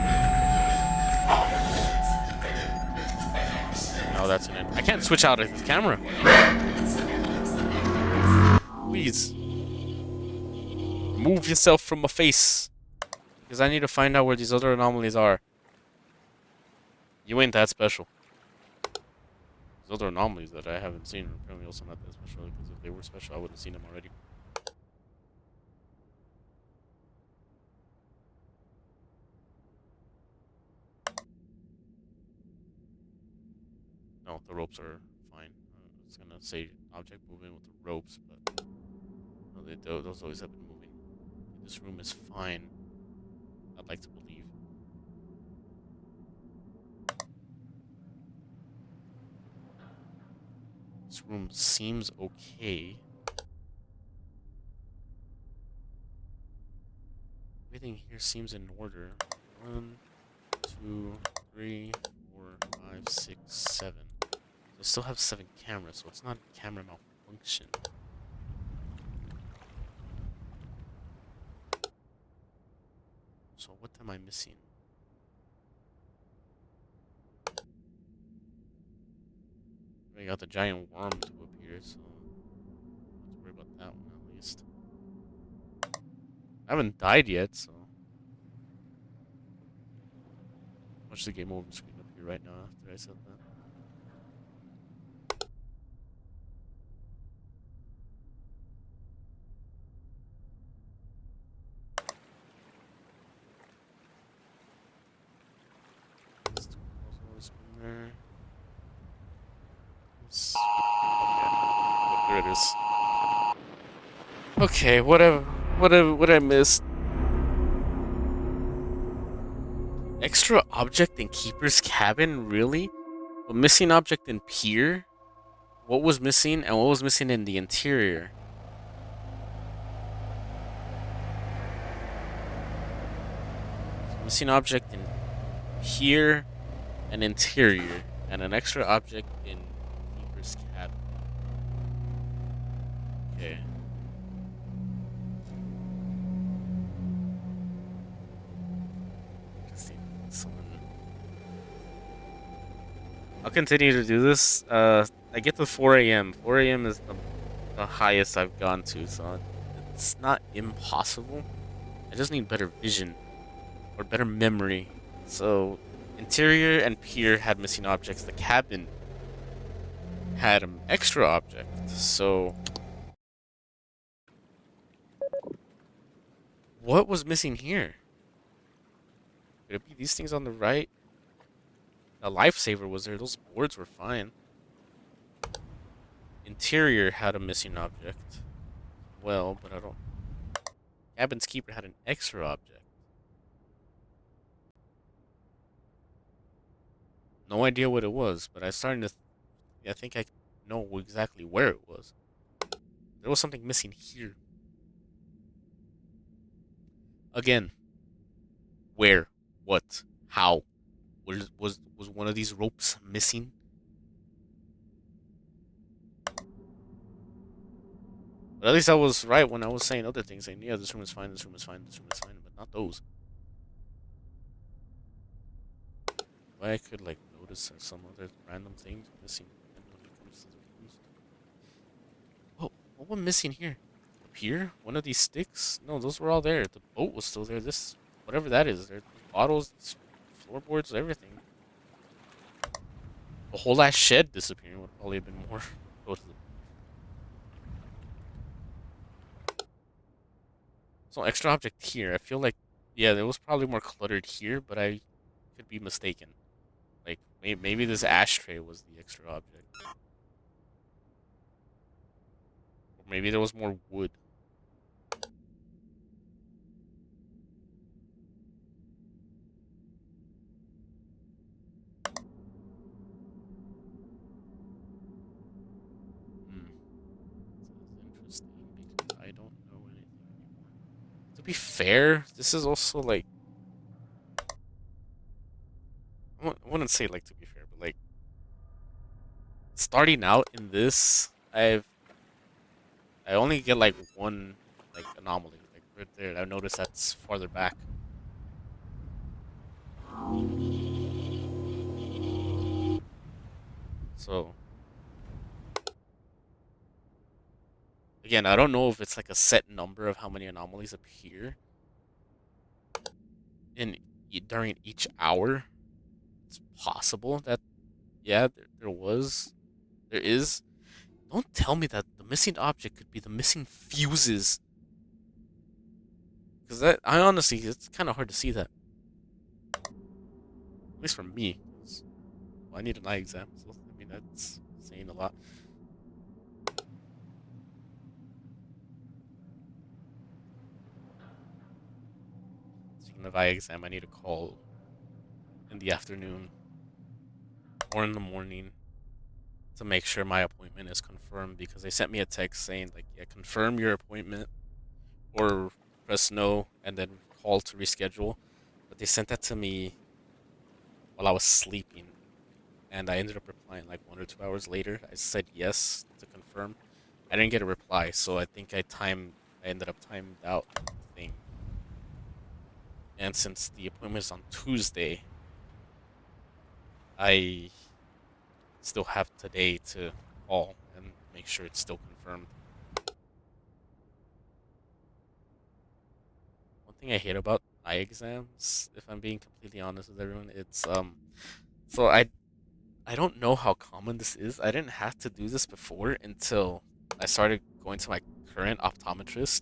Now that's an end. I can't switch out of this camera. Please. Remove yourself from my face. Because I need to find out where these other anomalies are. You ain't that special. These other anomalies that I haven't seen are apparently also not that special. Because if they were special, I would have seen them already. No, the ropes are fine. It's gonna say object moving with the ropes, but no, those always have been moving. This room is fine. I'd like to believe. This room seems okay. Everything here seems in order. 1, 2, 3, 4, 5, 6, 7. So I still have 7 cameras, so it's not camera malfunction. So what am I missing? I got the giant worm to appear, so don't have to worry about that one at least. I haven't died yet, so watch the game over screen up here right now after I said that. Always been there. Okay, there it is. Okay, what I missed. Extra object in Keeper's cabin, really? A missing object in Pier? What was missing and what was missing in the interior? Missing object in Pier and interior, and an extra object in Keeper's cabin. Okay. Interesting. I'll continue to do this. I get to 4 a.m. 4 a.m. is the highest I've gone to, so it's not impossible. I just need better vision or better memory. So, interior and pier had missing objects. The cabin had an extra object. So, what was missing here? Could it be these things on the right? A lifesaver was there. Those boards were fine. Interior had a missing object. Well, but I don't. Cabin's keeper had an extra object. No idea what it was, but I'm starting to. I think I know exactly where it was. There was something missing here. Again, where? What? How? Was one of these ropes missing? But at least I was right when I was saying other things, saying, yeah, this room is fine, this room is fine, this room is fine, but not those. Why I could like notice some other random things missing when it comes to the rooms. What was missing here? A pier? One of these sticks? No, those were all there. The boat was still there. This, whatever that is, there, bottles, floorboards, everything. The whole ass shed disappearing would probably have been more. Go to the. So extra object here. I feel like, yeah, there was probably more cluttered here, but I could be mistaken. Like Maybe this ashtray was the extra object, or maybe there was more wood. Hmm. This is interesting because I don't know anything anymore. To be fair, this is also like I wouldn't say like to be fair, but like starting out in this, I only get like one like anomaly like right there. I noticed that's farther back. So again, I don't know if it's like a set number of how many anomalies appear in during each hour. It's possible that yeah, there is. Don't tell me that the missing object could be the missing fuses, because that I honestly it's kind of hard to see that, at least for me. 'Cause, well, I need an eye exam, so I mean that's saying a lot. Speaking of eye exam, I need to call in the afternoon or in the morning to make sure my appointment is confirmed because they sent me a text saying like, yeah, confirm your appointment or press no and then call to reschedule. But they sent that to me while I was sleeping, and I ended up replying like 1 or 2 hours later. I said yes to confirm. I didn't get a reply, so I think I ended up timed out the thing. And since the appointment is on Tuesday, I still have today to call and make sure it's still confirmed. One thing I hate about eye exams, if I'm being completely honest with everyone, it's so I don't know how common this is. I didn't have to do this before until I started going to my current optometrist,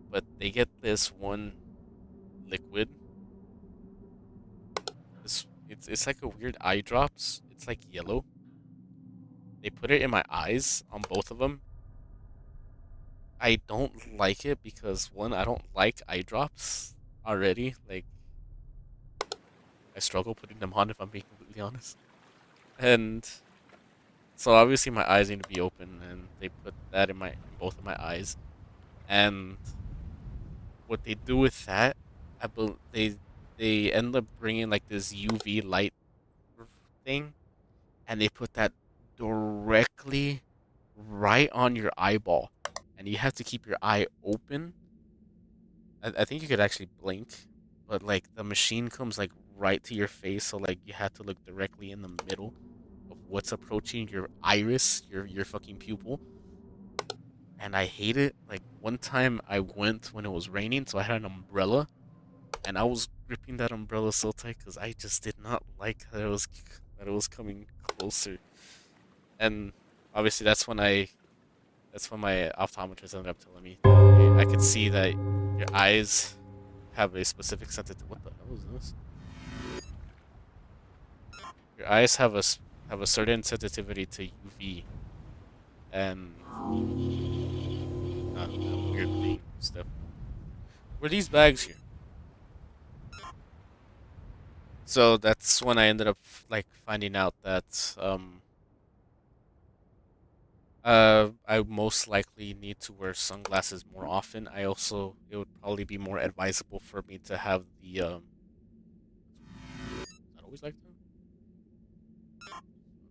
but they get this one liquid. It's like a weird eye drops. It's like yellow. They put it in my eyes on both of them. I don't like it because one, I don't like eye drops already. Like I struggle putting them on if I'm being completely honest. And so obviously my eyes need to be open, and they put that in both of my eyes. And what they do with that, they end up bringing like this UV light thing, and they put that directly right on your eyeball, and you have to keep your eye open. I think you could actually blink, but like the machine comes like right to your face, so like you have to look directly in the middle of what's approaching your iris, your fucking pupil. And I hate it. Like one time I went when it was raining, so I had an umbrella, and I was gripping that umbrella so tight because I just did not like that it was coming closer. And obviously that's when my optometrist ended up telling me, hey, I could see that your eyes have a specific sensitivity. What the hell is this? Your eyes have a certain sensitivity to UV, and that weird thing stuff. Were these bags here? So that's when I ended up like finding out that I most likely need to wear sunglasses more often. I also it would probably be more advisable for me to have the is that always like that? Object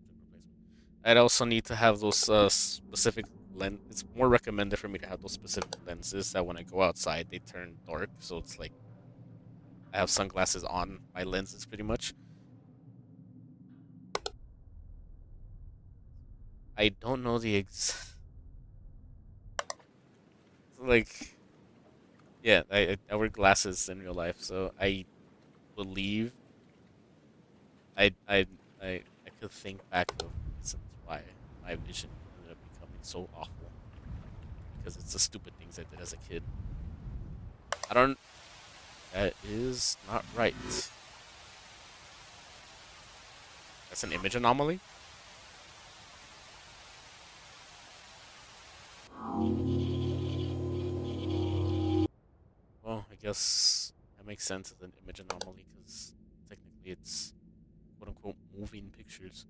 replacement. I'd also need to have those specific lens. It's more recommended for me to have those specific lenses that when I go outside they turn dark, so it's like I have sunglasses on my lenses pretty much. I don't know the like yeah, I wear glasses in real life, so I believe I I could think back of reasons why my vision ended up becoming so awful because it's the stupid things I did as a kid. I don't. That is not right. That's an image anomaly? Well, I guess that makes sense as an image anomaly because technically it's quote unquote moving pictures.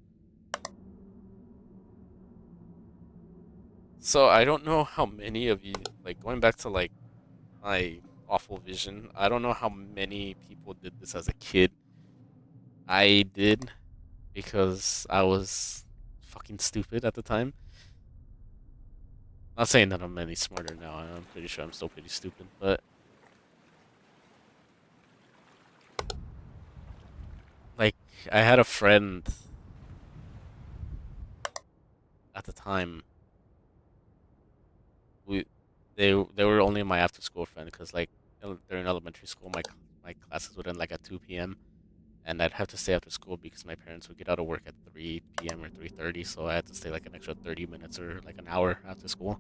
So I don't know how many of you, like going back to like my awful vision, I don't know how many people did this as a kid. I did because I was fucking stupid at the time. Not saying that I'm any smarter now. I'm pretty sure I'm still pretty stupid, but like I had a friend at the time. We they were only my after school friend because like during elementary school my classes would end like at 2 p.m. and I'd have to stay after school because my parents would get out of work at 3 p.m. or 3:30, so I had to stay like an extra 30 minutes or like an hour after school.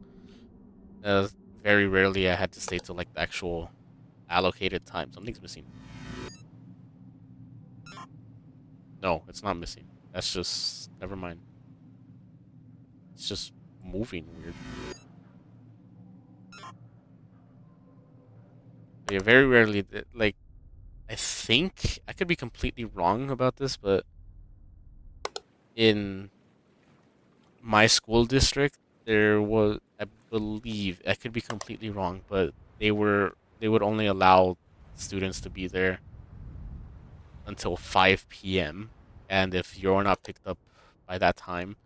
Uh, Very rarely I had to stay till like the actual allocated time. Something's missing. No, it's not missing. That's just never mind. It's just moving weird. But yeah, very rarely like I think I could be completely wrong about this, but in my school district there was, I believe, I could be completely wrong, but they would only allow students to be there until 5 p.m. and if you're not picked up by that time,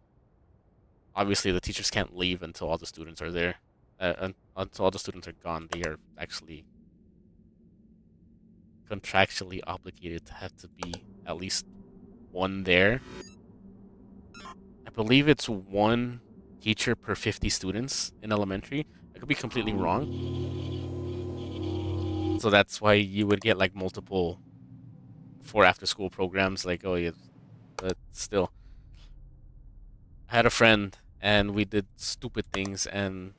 obviously the teachers can't leave until all the students are there. Until all the students are gone, they are actually contractually obligated to have to be at least one there. I believe it's one teacher per 50 students in elementary. I could be completely wrong. So that's why you would get like multiple for after school programs. Like, oh yeah, but still, I had a friend and we did stupid things. And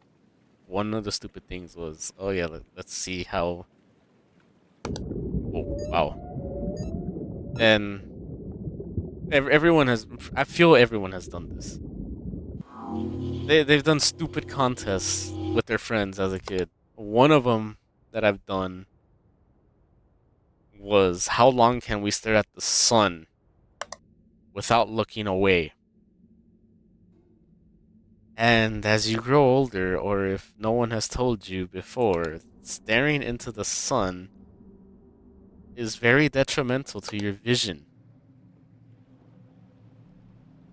one of the stupid things was, oh yeah, let's see how. Oh wow, and everyone has. I feel everyone has done this. They've done stupid contests with their friends as a kid. One of them that I've done was how long can we stare at the sun without looking away? And as you grow older, or if no one has told you before, staring into the sun is very detrimental to your vision.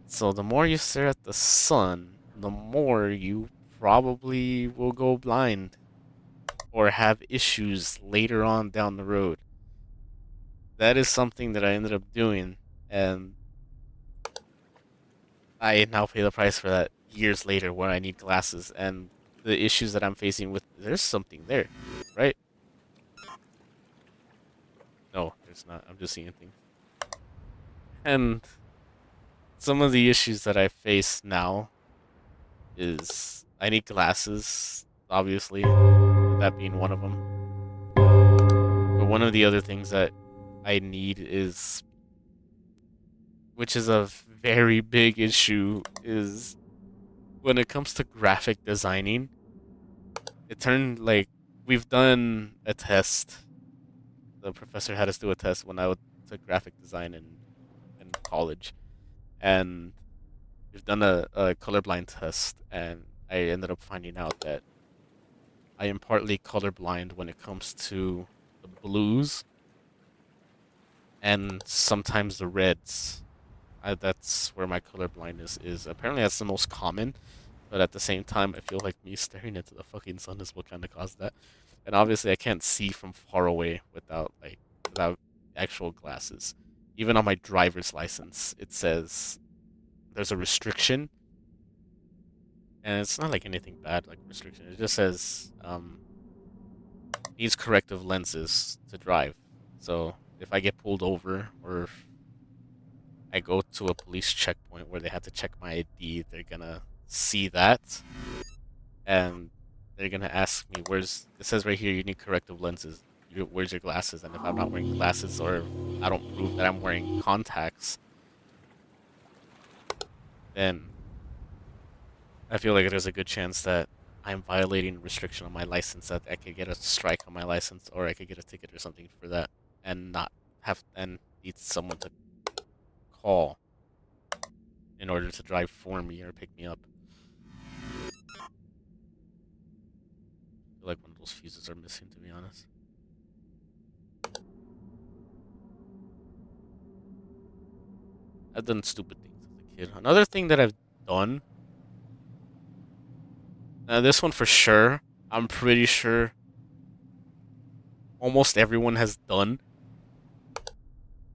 So the more you stare at the sun, the more you probably will go blind or have issues later on down the road. That is something that I ended up doing, and I now pay the price for that years later when I need glasses and the issues that I'm facing with. There's something there, right? No, there's not. I'm just seeing things. And some of the issues that I face now is I need glasses, obviously, that being one of them. But one of the other things that I need is, which is a very big issue, is when it comes to graphic designing, it turned like we've done a test. The professor had us do a test when I took graphic design in college, and we've done a colorblind test, and I ended up finding out that I am partly colorblind when it comes to the blues and sometimes the reds. That's where my color blindness is. Apparently, that's the most common, but at the same time, I feel like me staring into the fucking sun is what kind of caused that. And obviously, I can't see from far away without actual glasses. Even on my driver's license, it says there's a restriction, and it's not like anything bad like restriction. It just says needs corrective lenses to drive. So if I get pulled over or if I go to a police checkpoint where they have to check my ID, they're gonna see that and they're gonna ask me, "Where's?" It says right here, you need corrective lenses. Where's your glasses? And if I'm not wearing glasses or I don't prove that I'm wearing contacts, then I feel like there's a good chance that I'm violating restriction on my license, that I could get a strike on my license, or I could get a ticket or something for that, and not have and need someone to call in order to drive for me or pick me up. I feel like one of those fuses are missing, to be honest. I've done stupid things as a kid. Another thing that I've done, this one for sure, I'm pretty sure almost everyone has done.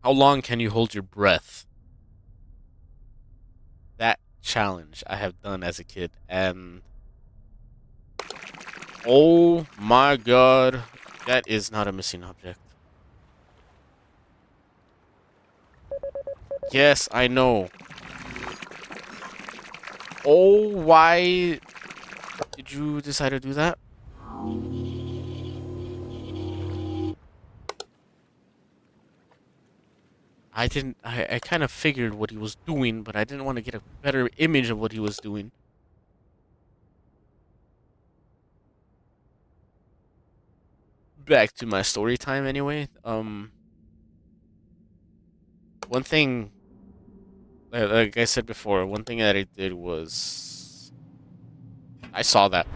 How long can you hold your breath? That challenge I have done as a kid, and oh my god, that is not a missing object. Yes, I know. Oh, why did you decide to do that? I didn't. I kind of figured what he was doing, but I didn't want to get a better image of what he was doing. Back to my story time, anyway. One thing, like I said before, one thing that I did was I saw that.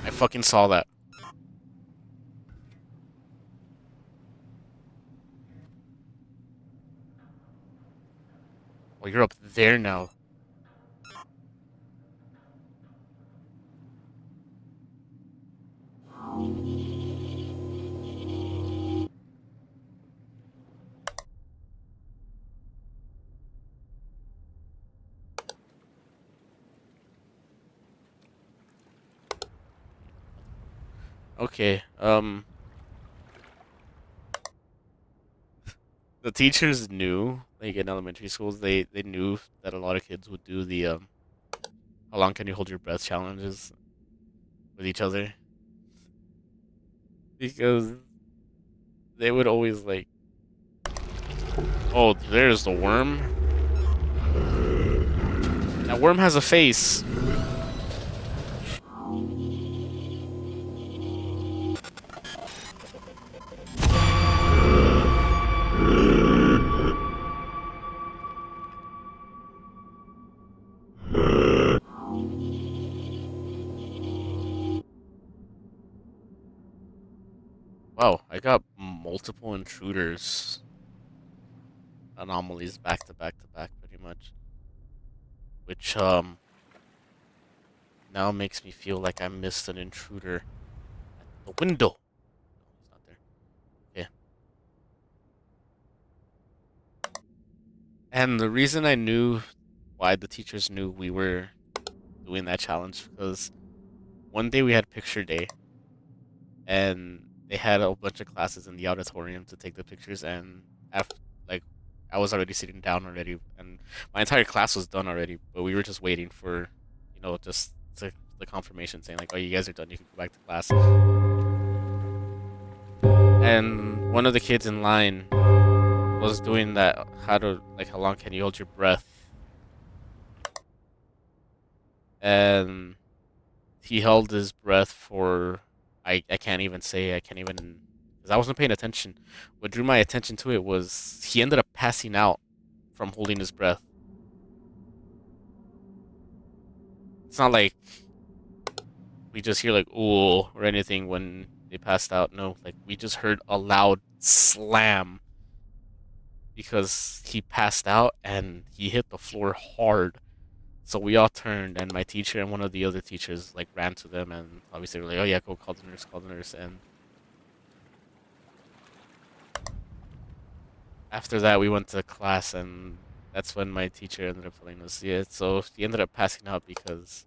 I fucking saw that. Well, you're up there now. Okay. The teachers knew, like in elementary schools, they knew that a lot of kids would do the how long can you hold your breath challenges with each other because they would always like, oh, there's the worm. That worm has a face. Wow, I got multiple intruders, anomalies back to back to back, pretty much, which now makes me feel like I missed an intruder at the window. No, he's not there. Yeah. And the reason I knew why the teachers knew we were doing that challenge because one day we had picture day and they had a bunch of classes in the auditorium to take the pictures and after like I was already sitting down already and my entire class was done already, but we were just waiting for, just the confirmation saying like, oh, you guys are done, you can go back to class. And one of the kids in line was doing that how long can you hold your breath? And he held his breath for I can't even say I can't even because I wasn't paying attention. What drew my attention to it was he ended up passing out from holding his breath. It's not like we just hear like ooh or anything when they passed out. No, like we just heard a loud slam because he passed out and he hit the floor hard. So we all turned, and my teacher and one of the other teachers like ran to them, and obviously were like, "Oh yeah, go call the nurse." And after that, we went to class, and that's when my teacher ended up telling us, yeah, so he ended up passing out because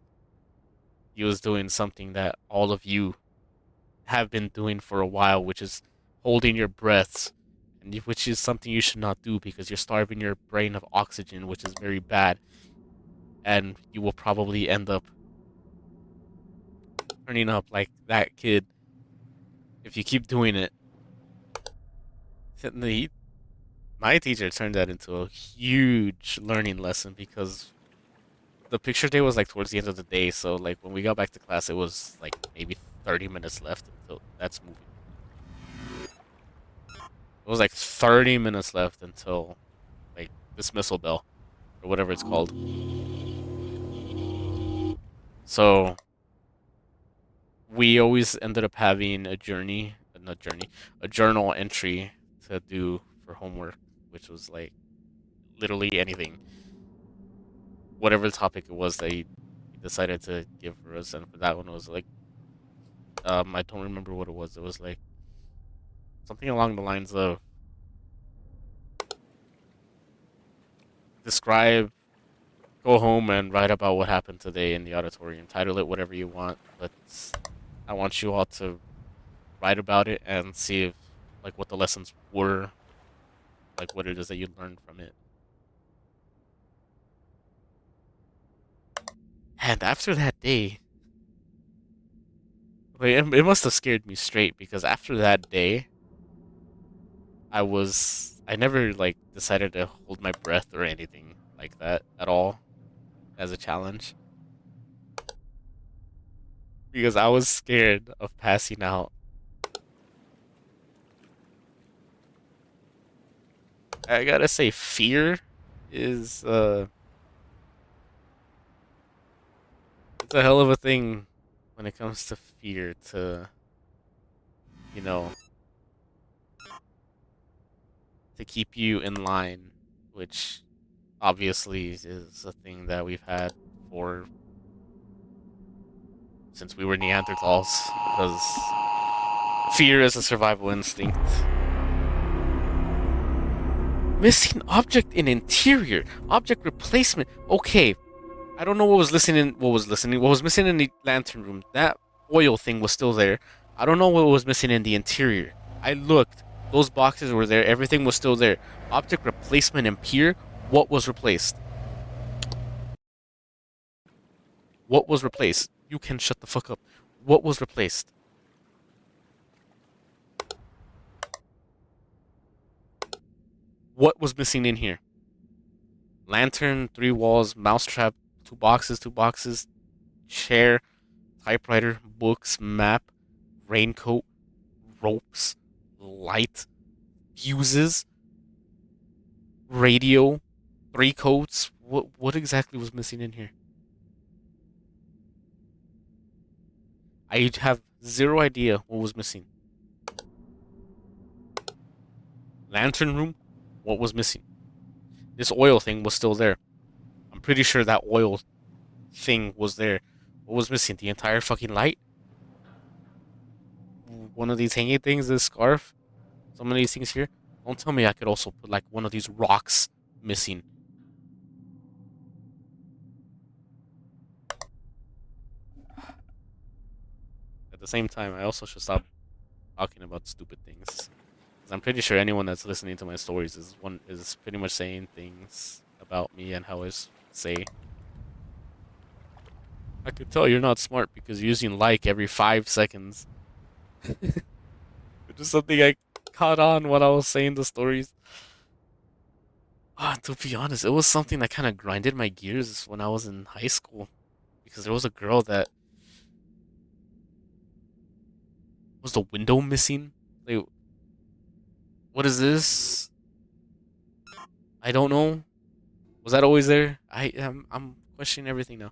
he was doing something that all of you have been doing for a while, which is holding your breaths, and which is something you should not do because you're starving your brain of oxygen, which is very bad, and you will probably end up turning up like that kid if you keep doing it. My teacher turned that into a huge learning lesson because the picture day was like towards the end of the day, so like when we got back to class, it was like maybe 30 minutes left until that's moving. It was like 30 minutes left until like dismissal bell or whatever it's called. So we always ended up having a journey, not journey, a journal entry to do for homework, which was like literally anything, whatever the topic it was that he decided to give for us. And for that one, it was like, I don't remember what it was. It was like something along the lines of describe, go home and write about what happened today in the auditorium. Title it whatever you want, but I want you all to write about it and see if like what the lessons were, like what it is that you learned from it. And after that day, like, it must have scared me straight because after that day, I never like decided to hold my breath or anything like that at all as a challenge because I was scared of passing out. I gotta say, fear is it's a hell of a thing when it comes to fear to you know to keep you in line, which obviously is a thing that we've had for since we were Neanderthals because fear is a survival instinct. Missing object in interior. Object replacement. Okay, I don't know what was listening. What was missing in the lantern room? That oil thing was still there. I don't know what was missing in the interior. I looked. Those boxes were there. Everything was still there. Object replacement and pier. What was replaced? What was replaced? You can shut the fuck up. What was replaced? What was missing in here? Lantern, three walls, mousetrap, two boxes, chair, typewriter, books, map, raincoat, ropes, light, fuses, radio, three coats. What exactly was missing in here? I have zero idea what was missing. Lantern room, what was missing? This oil thing was still there. I'm pretty sure that oil thing was there. What was missing? The entire fucking light? One of these hanging things, this scarf? Some of these things here? Don't tell me I could also put like one of these rocks missing. At the same time, I also should stop talking about stupid things. Because I'm pretty sure anyone that's listening to my stories is pretty much saying things about me and how I say. I could tell you're not smart because you're using like every 5 seconds. Which is something I caught on when I was saying the stories. Ah, to be honest, it was something that kind of grinded my gears when I was in high school. Because there was a girl that was the window missing. Like, what is this? I don't know. Was that always there? I'm questioning everything now.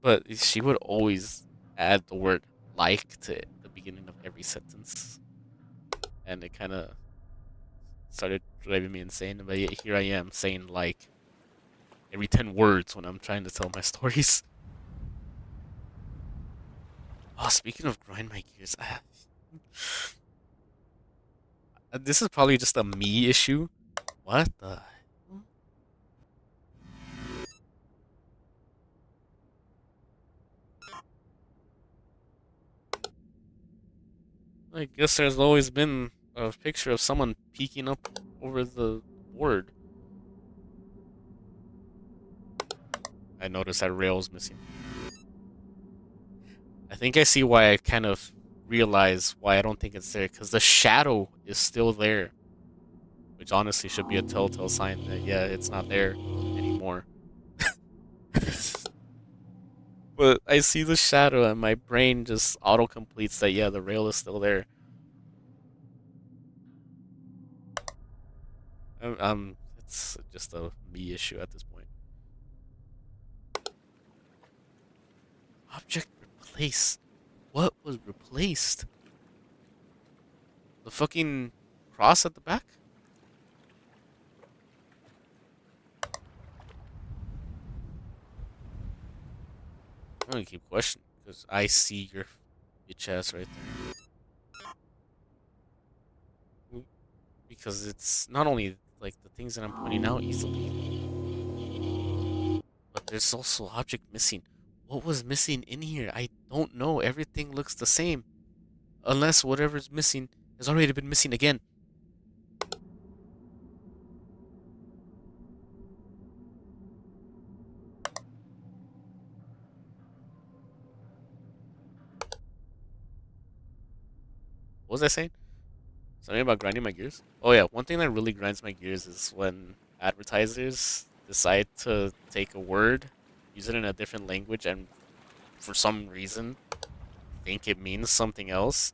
But she would always add the word like to the beginning of every sentence, and it kind of started driving me insane. But yet here I am saying like every 10 words when I'm trying to tell my stories. Oh, speaking of grind my gears, this is probably just a me issue. What the? I guess there's always been a picture of someone peeking up over the board. I noticed that rail's missing. I think I see why I kind of realize why I don't think it's there, because the shadow is still there. which honestly should be a telltale sign that yeah, it's not there anymore. But I see the shadow and my brain just auto completes that yeah, the rail is still there. It's just a me issue at this point. Object replaced. What was replaced? The fucking cross at the back? I'm gonna keep questioning because I see your chest right there. Because it's not only like the things that I'm pointing out easily, but there's also object missing. What was missing in here? I don't know. Everything looks the same. Unless whatever's missing has already been missing again. What was I saying? Something about grinding my gears? Oh yeah, one thing that really grinds my gears is when advertisers decide to take a word, use it in a different language, and for some reason think it means something else.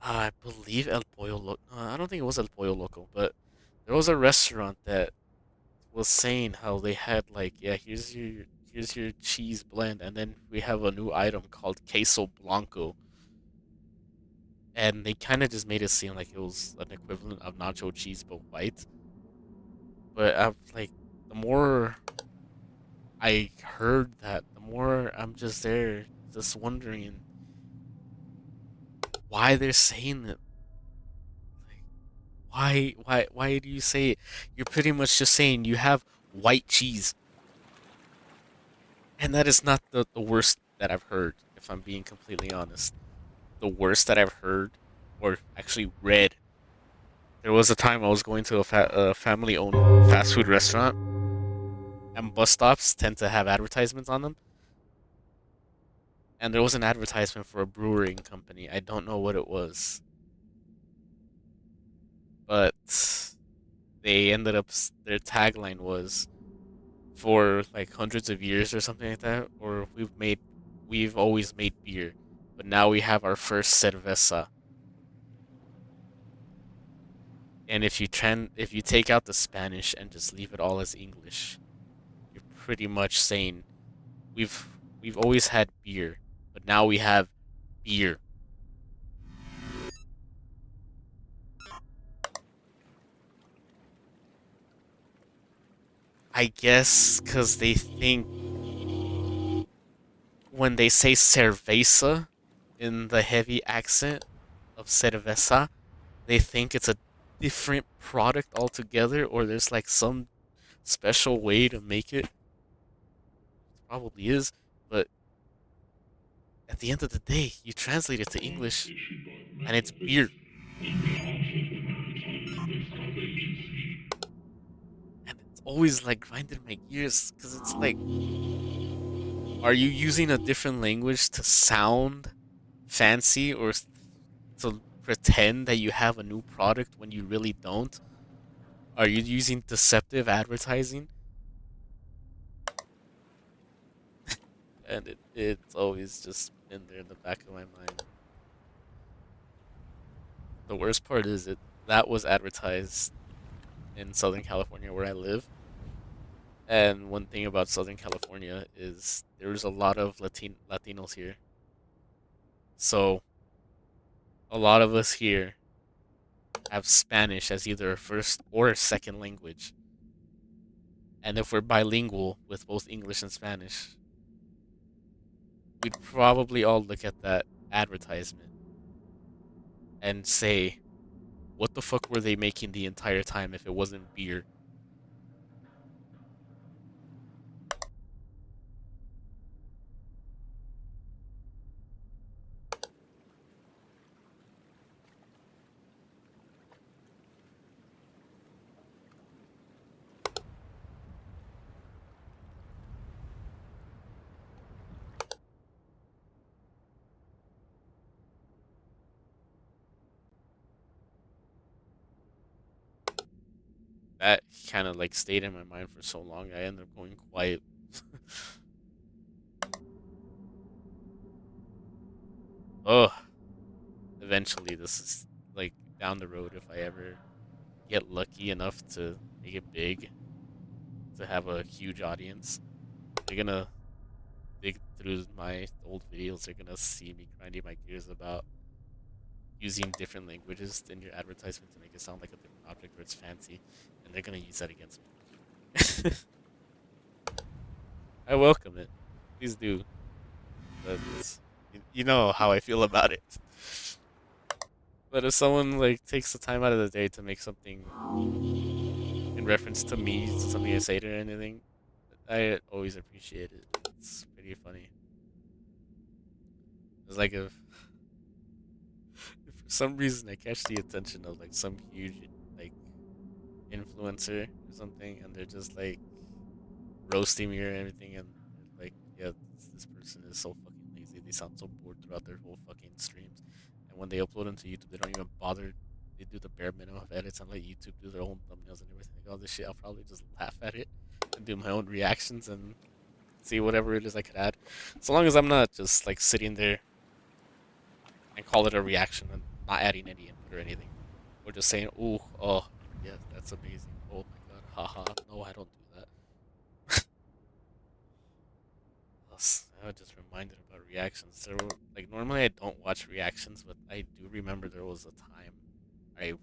I believe El Pollo Loco. I don't think it was El Pollo Loco, but there was a restaurant that was saying how they had like, yeah, here's your cheese blend, and then we have a new item called queso blanco, and they kind of just made it seem like it was an equivalent of nacho cheese but white. But I'm like, the more I heard that, the more I'm just there, just wondering why they're saying it. Like, why do you say it? You're pretty much just saying you have white cheese, and that is not the worst that I've heard. If I'm being completely honest, the worst that I've heard, or actually read, there was a time I was going to a family-owned fast food restaurant, and bus stops tend to have advertisements on them. And there was an advertisement for a brewing company. I don't know what it was, but they ended up their tagline was for like hundreds of years or something like that, or we've always made beer, but now we have our first cerveza. And if you take out the Spanish and just leave it all as English, you're pretty much saying we've we've always had beer, but now we have beer. I guess because they think when they say cerveza in the heavy accent of cerveza, they think it's a different product altogether, or there's like some special way to make it. Probably is, but at the end of the day, you translate it to English, and it's beer, and it's always like grinding my gears because it's like, are you using a different language to sound fancy or to pretend that you have a new product when you really don't? Are you using deceptive advertising? And it's always just been there in the back of my mind. The worst part is it that was advertised in Southern California where I live. And one thing about Southern California is there's a lot of Latinos here. So a lot of us here have Spanish as either a first or a second language. And if we're bilingual with both English and Spanish, we'd probably all look at that advertisement and say, what the fuck were they making the entire time if it wasn't beer? that kind of like stayed in my mind for so long. I ended up going quiet. Oh, eventually, this is like down the road if I ever get lucky enough to make it big, to have a huge audience. They're gonna dig through my old videos. They're gonna see me grinding my gears about using different languages in your advertisement to make it sound like a different object or it's fancy, and they're gonna use that against me. I welcome it. Please do. But you know how I feel about it. But if someone like takes the time out of the day to make something in reference to me, to something I say or anything, I always appreciate it. It's pretty funny. It's like if for some reason I catch the attention of like some huge like influencer or something, and they're just like roasting me or anything, and they're like, yeah, this person is so fucking lazy. They sound so bored throughout their whole fucking streams, and when they upload them to YouTube, they don't even bother. They do the bare minimum of edits and let YouTube do their own thumbnails and everything. Like all this shit, I'll probably just laugh at it and do my own reactions and see whatever it is I could add. So long as I'm not just like sitting there and call it a reaction and not adding any input or anything, or just saying, "Ooh, oh, yeah, that's amazing. Oh my god, haha." No, I don't do that. I was just reminded about reactions. There were like normally I don't watch reactions, but I do remember there was a time I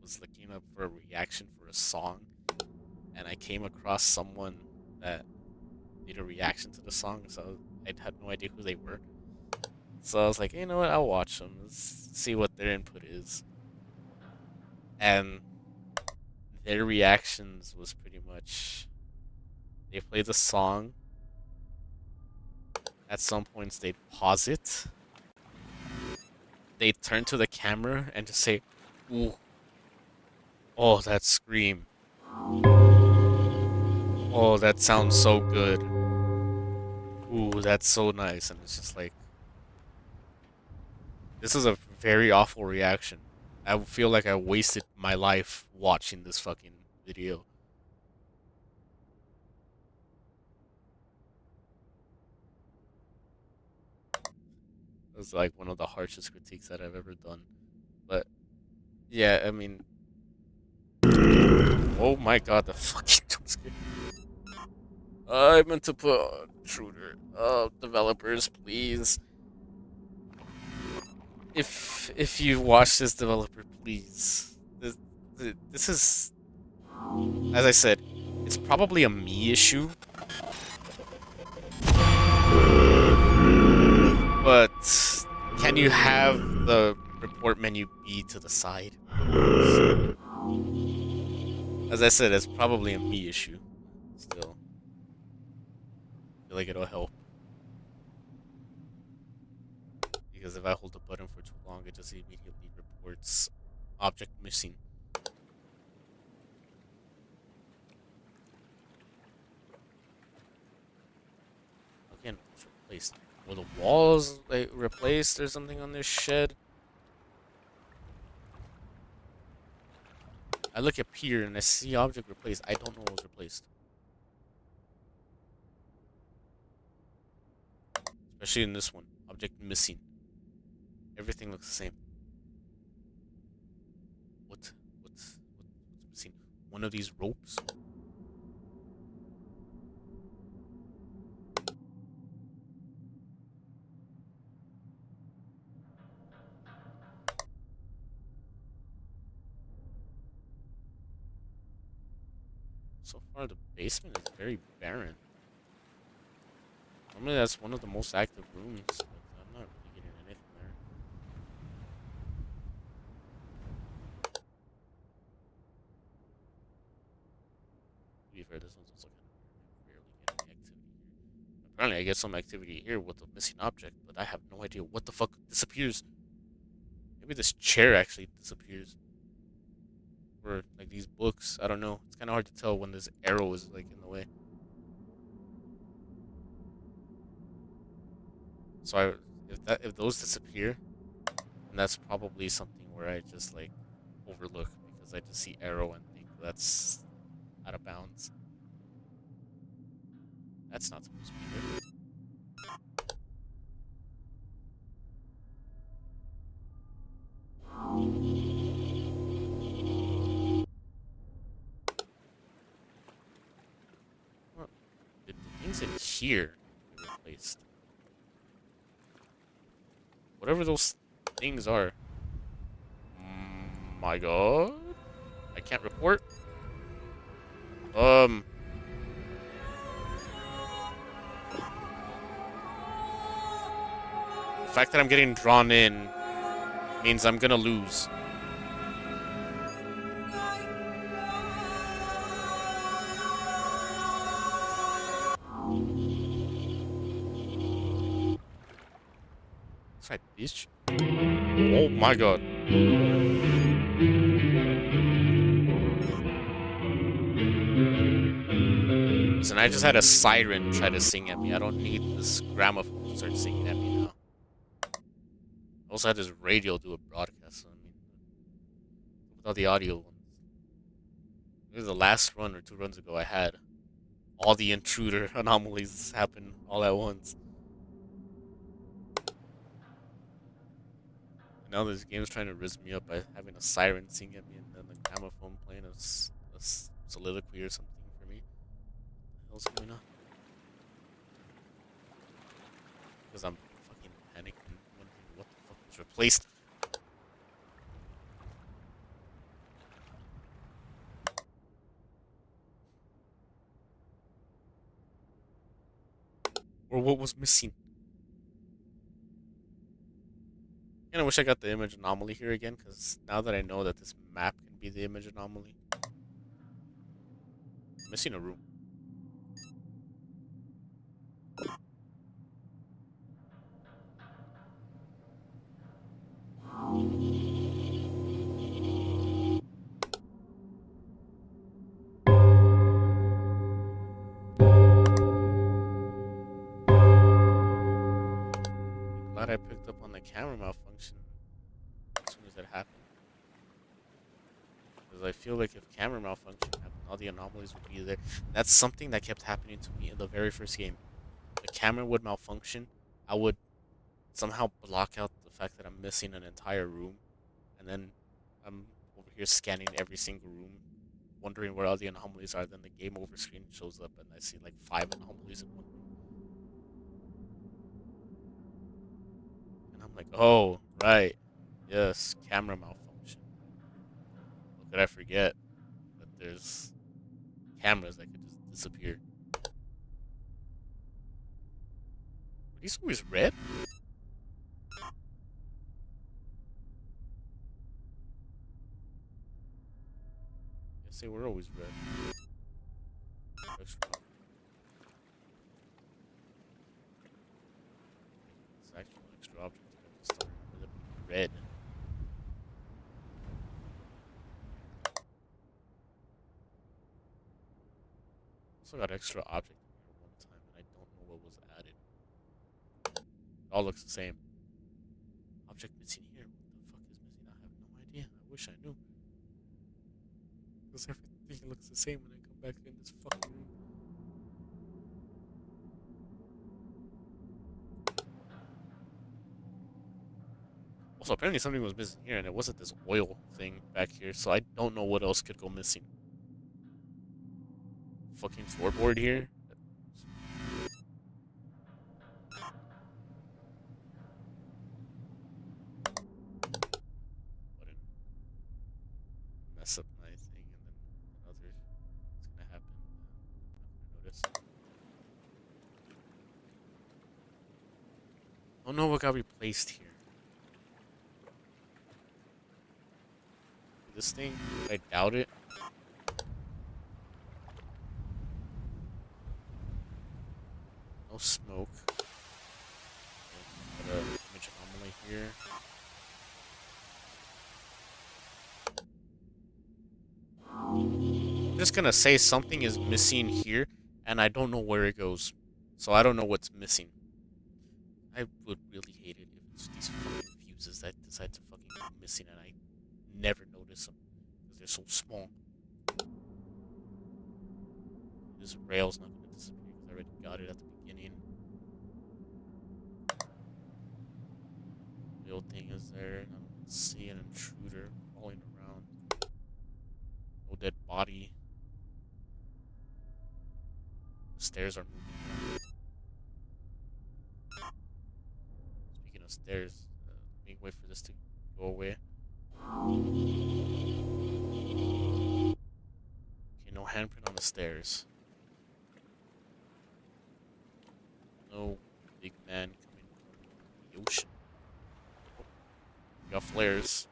was looking up for a reaction for a song, and I came across someone that did a reaction to the song, so I had no idea who they were. So I was like, you know what, I'll watch them, let's see what their input is. And their reactions was pretty much they play the song. At some points, they'd pause it. They'd turn to the camera and just say, "Ooh, oh, that scream. Oh, that sounds so good. Ooh, that's so nice." And it's just like, this is a very awful reaction. I feel like I wasted my life watching this fucking video. It was like one of the harshest critiques that I've ever done. But yeah, I mean, oh my god, the fucking jump scare. I meant to put intruder. Developers, please. If you watch this, developer, please. This is, as I said, it's probably a me issue, but can you have the report menu be to the side? As I said, it's probably a me issue. Still, I feel like it'll help because if I hold the button for too long, it just immediately reports object missing. Again, what's replaced? Were the walls like replaced or something on this shed? I look at Peter and I see object replaced. I don't know what was replaced. Especially in this one. Object missing. Everything looks the same. What's missing? One of these ropes? So far the basement is very barren. Normally that's one of the most active rooms, but I'm not really getting anything there. To be fair, this one's also kind of weird. I barely get any activity here. Apparently I get some activity here with the missing object, but I have no idea what the fuck disappears. Maybe this chair actually disappears. Or like these books. I don't know. It's kind of hard to tell when this arrow is like in the way. So if those disappear, then that's probably something where I just like overlook because I just see arrow and think that's out of bounds. That's not supposed to be there. What? The things in here get replaced. Whatever those things are. My god. I can't report. The fact that I'm getting drawn in means I'm gonna lose. That's right, bitch. Oh my god. Listen, I just had a siren try to sing at me. I don't need this gramophone to start singing at me now. I also had this radio do a broadcast, so I mean, without the audio ones. Maybe the last run or 2 runs ago I had all the intruder anomalies happen all at once. And now this game's trying to rizz me up by having a siren sing at me and then the gramophone playing a soliloquy or something for me. What the hell's going on? Because I'm fucking panicking, wondering what the fuck was replaced. Or what was missing. And I wish I got the image anomaly here again, because now that I know that this map can be the image anomaly. I'm missing a room. I'm glad I picked up on the camera malfunction as soon as it happened. Because I feel like if camera malfunction happened, all the anomalies would be there. That's something that kept happening to me in the very first game. The camera would malfunction, I would somehow block out the fact that I'm missing an entire room, and then I'm over here scanning every single room, wondering where all the anomalies are. Then the game over screen shows up, and I see like 5 anomalies in one room, and I'm like, oh right, yes, camera malfunction. How could I forget that there's cameras that could just disappear? Are these always red? Yes, they were always red. Extra. It's actual extra object. I just don't remember them being red. Also got extra object in here one time, and I don't know what was added. It all looks the same. Object missing here. What the fuck is missing? I have no idea. I wish I knew. Because everything looks the same when I come back in this fucking room. Also, apparently something was missing here, and it wasn't this oil thing back here, so I don't know what else could go missing. Fucking floorboard here? Wouldn't mess up my thing, and then another is gonna happen. I'm not gonna notice. I don't know what got replaced here. This thing? I doubt it. No smoke. Got a image anomaly here. I'm just gonna say something is missing here, and I don't know where it goes. So I don't know what's missing. I would really hate it if it's these fucking fuses that decide to fucking go missing and I never notice them because they're so small. This rail's not gonna disappear because I already got it at the beginning. Wheel thing is there. I don't see an intruder crawling around. No dead body. The stairs are moving. Speaking of stairs, let me wait for this to go away. Okay, no handprint on the stairs. No big man coming from the ocean. Oh, we got flares.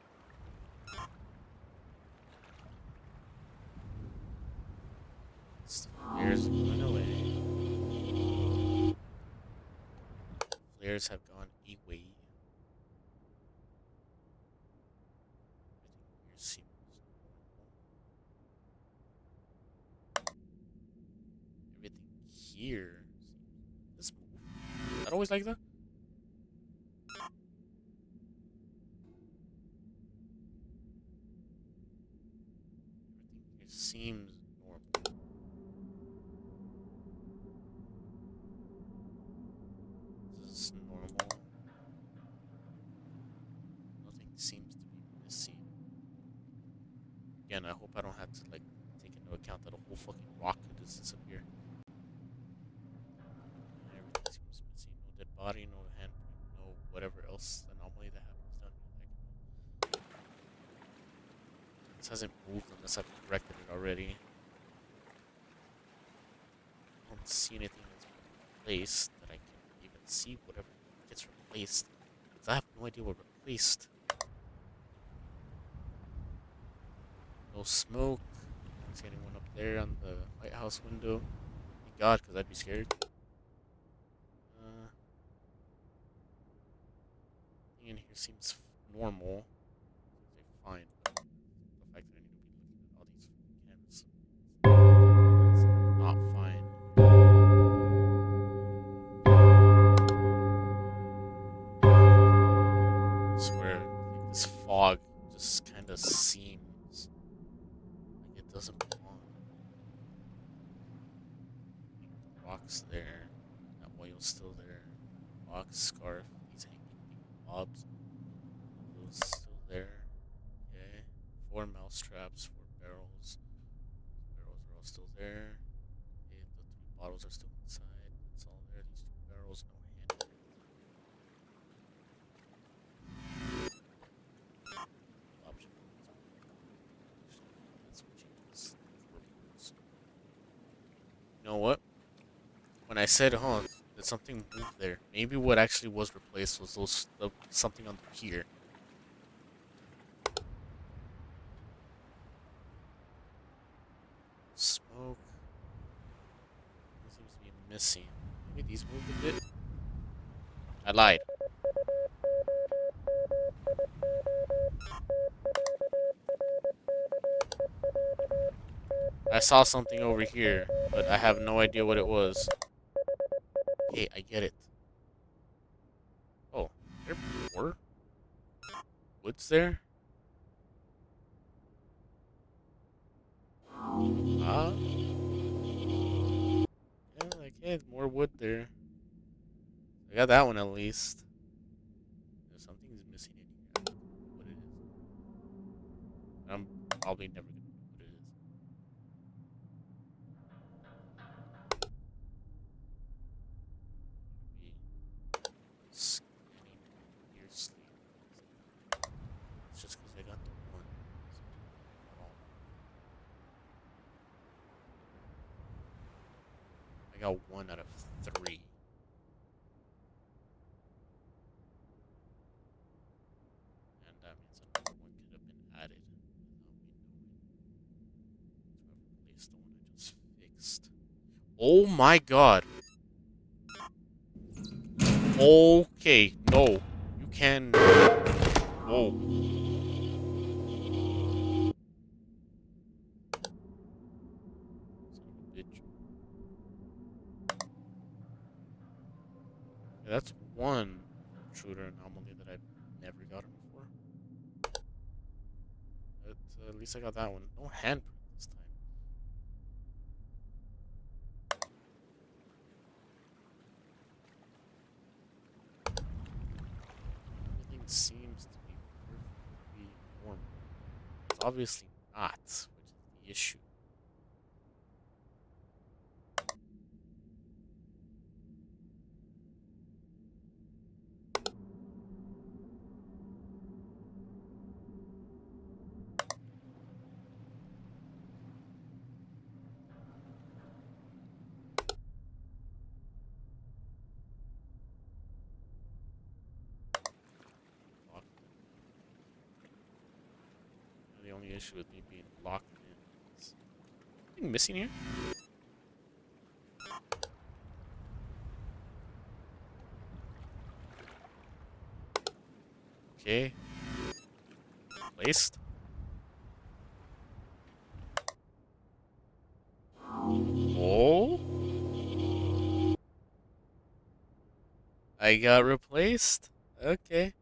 Flares going away. Flares have gone away. Everything here seems normal. Everything here seems. This move. Is that always like that? Everything here seems normal. This is normal. Nothing seems to be missing. Again, I hope I don't have to like take into account that a whole fucking rock could just disappear. Everything seems missing. No dead body, no handprint, no whatever else anomaly that happens down here that I can know. This hasn't moved unless I've corrected it already. I don't see anything that's been replaced that I can even see whatever gets replaced. Because I have no idea what replaced. No smoke. I don't see anyone up there on the lighthouse window. Thank God, because I'd be scared. Everything in here seems normal. They fine, but the fact that I need to be looking at all these cameras is not fine. I swear, like this fog just kind of seems like it doesn't belong. Rock's there. That oil's still there. Box, scarf, these hanging bobs. Those still there. Okay. 4 mouse traps, 4 barrels. Barrels are all still there. Okay, the 3 bottles are still inside. It's all there. These 2 barrels, no hand. Option. You know what? When I said, "Huh, did something move there?" Maybe what actually was replaced was something on the pier. Smoke. What seems to be missing? Maybe these moved a bit. I lied. I saw something over here, but I have no idea what it was. Okay, I get it. Oh, there were woods there? Ah, yeah, okay, more wood there. I got that one at least. There's something's missing in here. I don't know what it is. I'm probably never gonna know what it is. Be scanning fiercely. It's just because I got the one. Not all. I got 1 out of 3. And that means another one could have been added without me knowing. So I've replaced the one I just fixed. Oh my god. Okay, no. You can. Whoa. Son of a bitch. Yeah, that's one intruder anomaly that I've never gotten before. But at least I got that one. No handprint this time. seems to be perfectly normal. It's obviously not, which is the issue. Locked in. The only issue with me being locked in is anything missing here? Okay. Placed. Oh. I got replaced. Okay.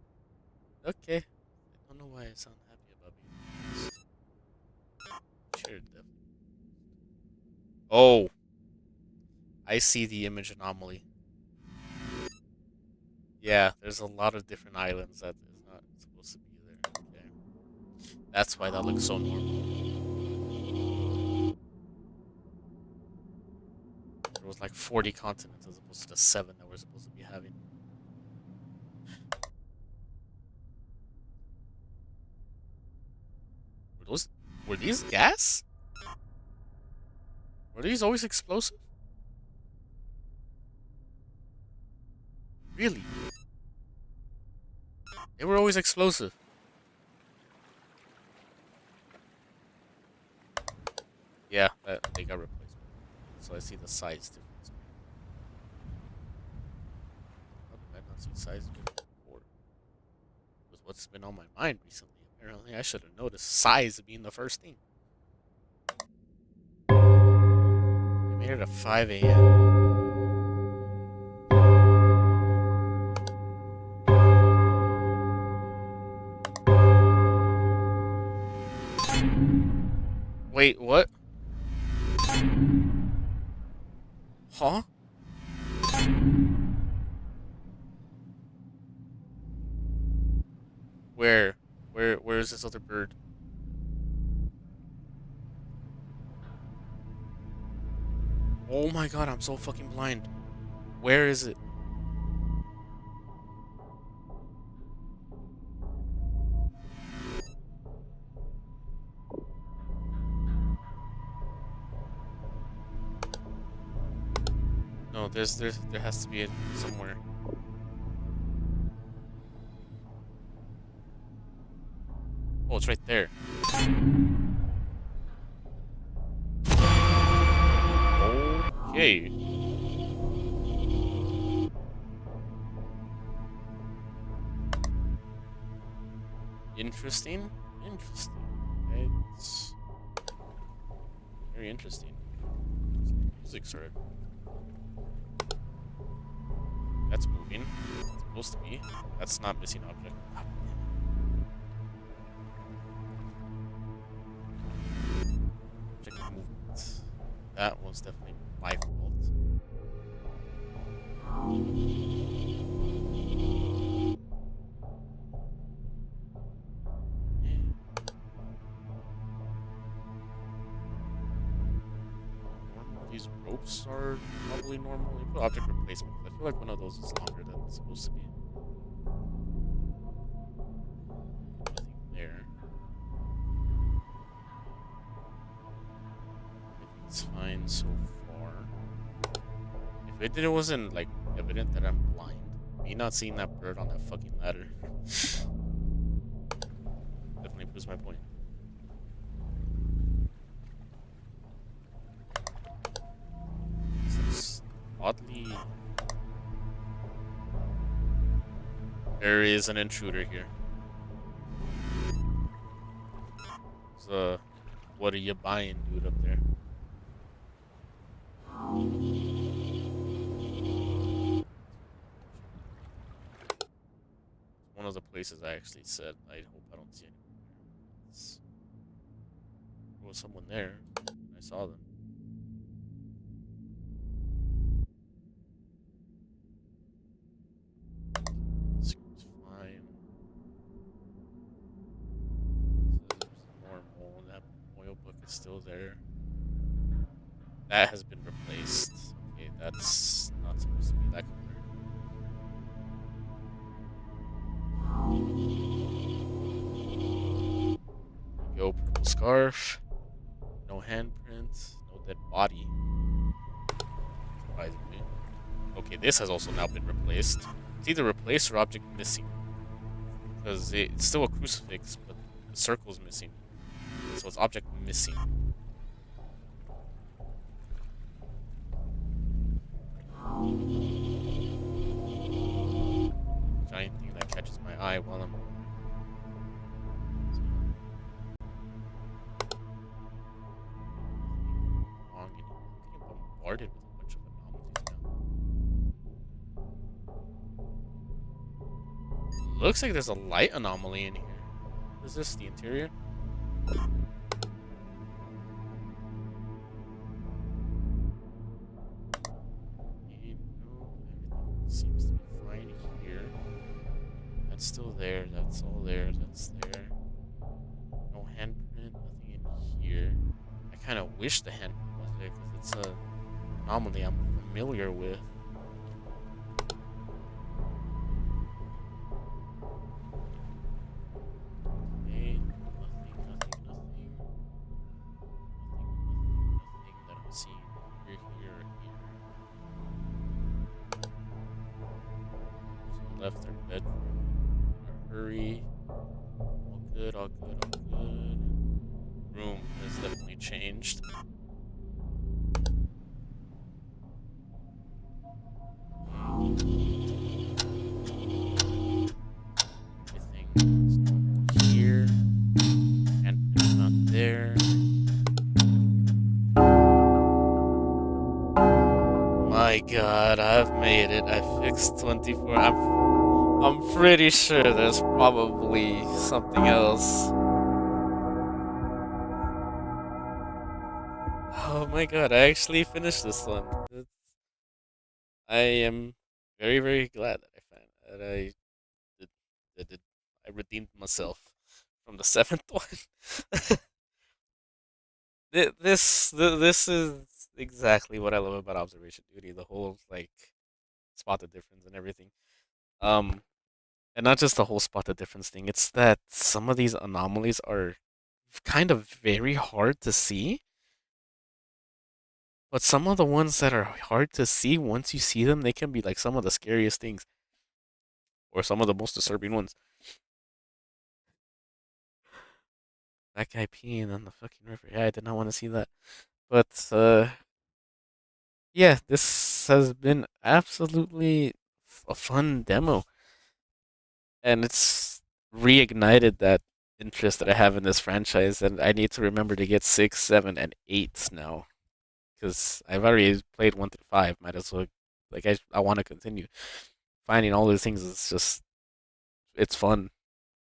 Okay. I don't know why I sound happy about being replaced. Sure, definitely. Oh. I see the image anomaly. Yeah, there's a lot of different islands that is not supposed to be there. Okay. That's why that looks so normal. There was like 40 continents as opposed to the 7 that we're supposed to be having. Were those were these gas? Were these always explosive? Really? They were always explosive. Yeah, they got replaced. So I see the size difference. How did I not see size difference before? With what's been on my mind recently. Apparently, I should have noticed size being the first thing. I made it at 5 a.m. Wait, what? Huh? Where? Where is this other bird? Oh my god, I'm so fucking blind. Where is it? No, there has to be it somewhere. Oh, it's right there. Okay. Interesting. Interesting. It's very interesting. Music started. That's moving. It's supposed to be. That's not missing object. Object movement. That was definitely my fault. Normal. These ropes are probably normal. You put object replacement. I feel like one of those is longer than it's supposed to be. Nothing there. Everything's fine so far. If it wasn't like evident that I'm blind, me not seeing that bird on that fucking ladder definitely proves my point. It's oddly. There is an intruder here. So, what are you buying, dude, up there? One of the places I actually said I hope I don't see anyone there. There was someone there. I saw them. Seems fine. is still there. That has been replaced. Okay, that's not supposed to be that color. Go purple scarf. No handprint. No dead body. Surprisingly. Okay, this has also now been replaced. It's either replaced or object missing. Because it's still a crucifix, but the circle's missing. So it's object missing. Giant thing that catches my eye while I'm wrong. I'm getting bombarded with a bunch of anomalies now. Looks like there's a light anomaly in here. What is this? The interior? Everything seems to be fine here. That's still there. That's all there. That's there. No handprint. Nothing in here. I kind of wish the handprint was there because it's a anomaly I'm familiar with. Okay, nothing that I'm seeing here. So left their bedroom. Hurry. All good, all good, all good. Room has definitely changed. Everything's normal here. Handprint's not there. My god, I've made it. I fixed 24. I'm pretty sure there's probably something else. Oh my god, I actually finished this one. I am very, very glad that I found that did, did I redeemed myself from the seventh one. This is exactly what I love about observation duty. The whole like spot the difference and everything. Um, and not just the whole spot the difference thing. It's that some of these anomalies are kind of very hard to see. But some of the ones that are hard to see, once you see them, they can be like some of the scariest things, or some of the most disturbing ones. That guy peeing on the fucking river. Yeah, I did not want to see that. But yeah, this has been absolutely a fun demo, and it's reignited that interest that I have in this franchise. And I need to remember to get 6, 7, and 8 now because I've already played 1 through 5. Might as well, like, I want to continue. Finding all these things is just it's fun.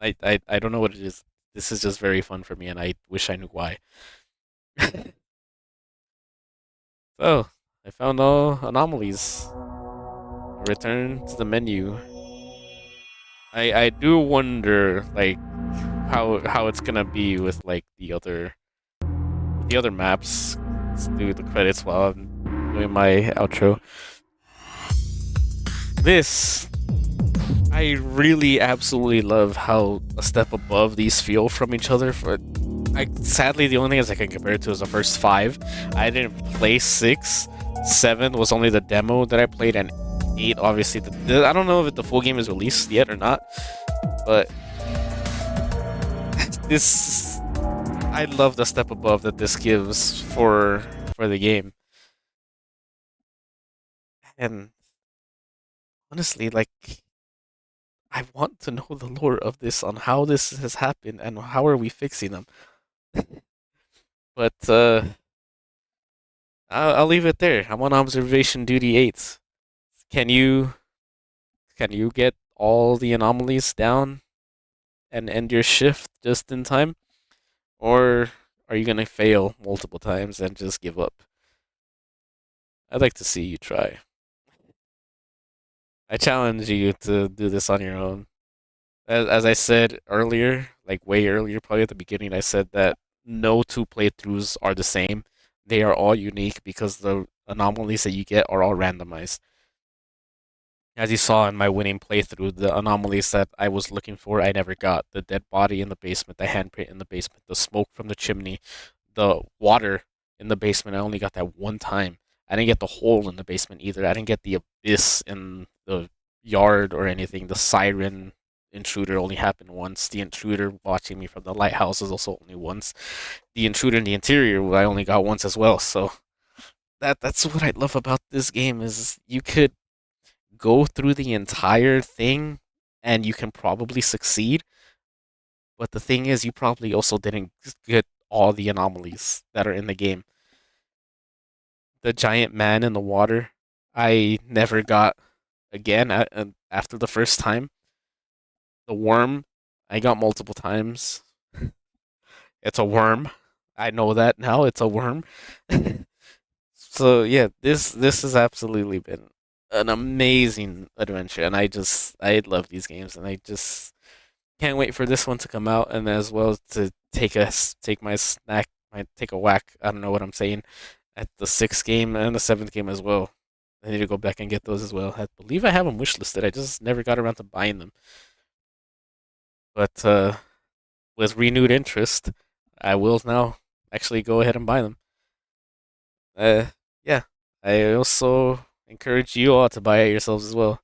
I don't know what it is. This is just very fun for me, and I wish I knew why. So, I found all anomalies. Return to the menu. I do wonder like how it's gonna be with like the other maps. Let's do the credits while I'm doing my outro. This I really absolutely love how a step above these feel from each other. For I sadly the only thing is I can compare it to is the first 5. I didn't play 6. 7 was only the demo that I played, and 8 obviously. I don't know if the full game is released yet or not, but this I love the step above that this gives for the game, and honestly, like I want to know the lore of this on how this has happened and how are we fixing them. But I'll leave it there. I'm on observation duty 8. Can you get all the anomalies down and end your shift just in time, or are you gonna fail multiple times and just give up? I'd like to see you try. I challenge you to do this on your own. As I said earlier, like way earlier, probably at the beginning, I said that no two playthroughs are the same. They are all unique because the anomalies that you get are all randomized. As you saw in my winning playthrough, the anomalies that I was looking for, I never got. The dead body in the basement, the handprint in the basement, the smoke from the chimney, the water in the basement, I only got that one time. I didn't get the hole in the basement either. I didn't get the abyss in the yard or anything. The siren intruder only happened once. The intruder watching me from the lighthouse is also only once. The intruder in the interior, I only got once as well. So that's what I love about this game is you could go through the entire thing and you can probably succeed. But the thing is, you probably also didn't get all the anomalies that are in the game. The giant man in the water, I never got again after the first time. The worm, I got multiple times. It's a worm. I know that now. It's a worm. So yeah, this has absolutely been an amazing adventure, and I love these games, and I just can't wait for this one to come out, and as well to take my snack, my take a whack. I don't know what I'm saying at the sixth game and the seventh game as well. I need to go back and get those as well. I believe I have them wishlisted. I just never got around to buying them. But with renewed interest, I will now actually go ahead and buy them. Uh, yeah. I also encourage you all to buy it yourselves as well.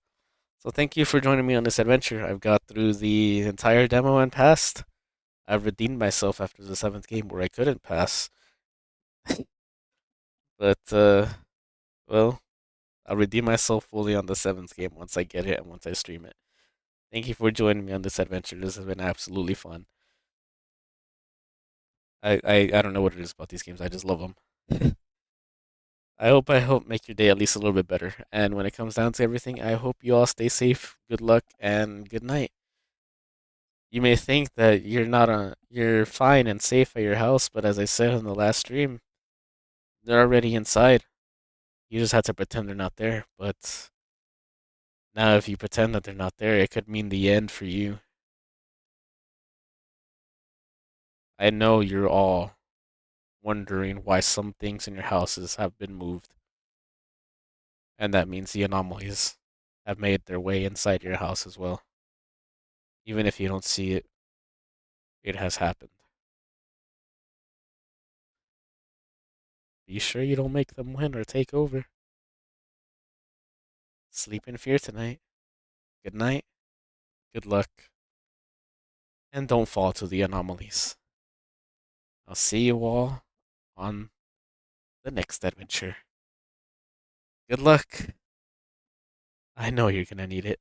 So thank you for joining me on this adventure. I've got through the entire demo and passed. I've redeemed myself after the seventh game where I couldn't pass. But well, I'll redeem myself fully on the seventh game once I get it and once I stream it. Thank you for joining me on this adventure. This has been absolutely fun. I don't know what it is about these games. I just love them. I hope make your day at least a little bit better. And when it comes down to everything, I hope you all stay safe. Good luck and good night. You may think that you're fine and safe at your house, but as I said in the last stream, they're already inside. You just have to pretend they're not there. But now if you pretend that they're not there, it could mean the end for you. I know you're all wondering why some things in your houses have been moved, and that means the anomalies have made their way inside your house as well. Even if you don't see it, it has happened. Be sure you don't make them win or take over. Sleep in fear tonight. Good night, good luck, and don't fall to the anomalies. I'll see you all on the next adventure. Good luck. I know you're gonna need it.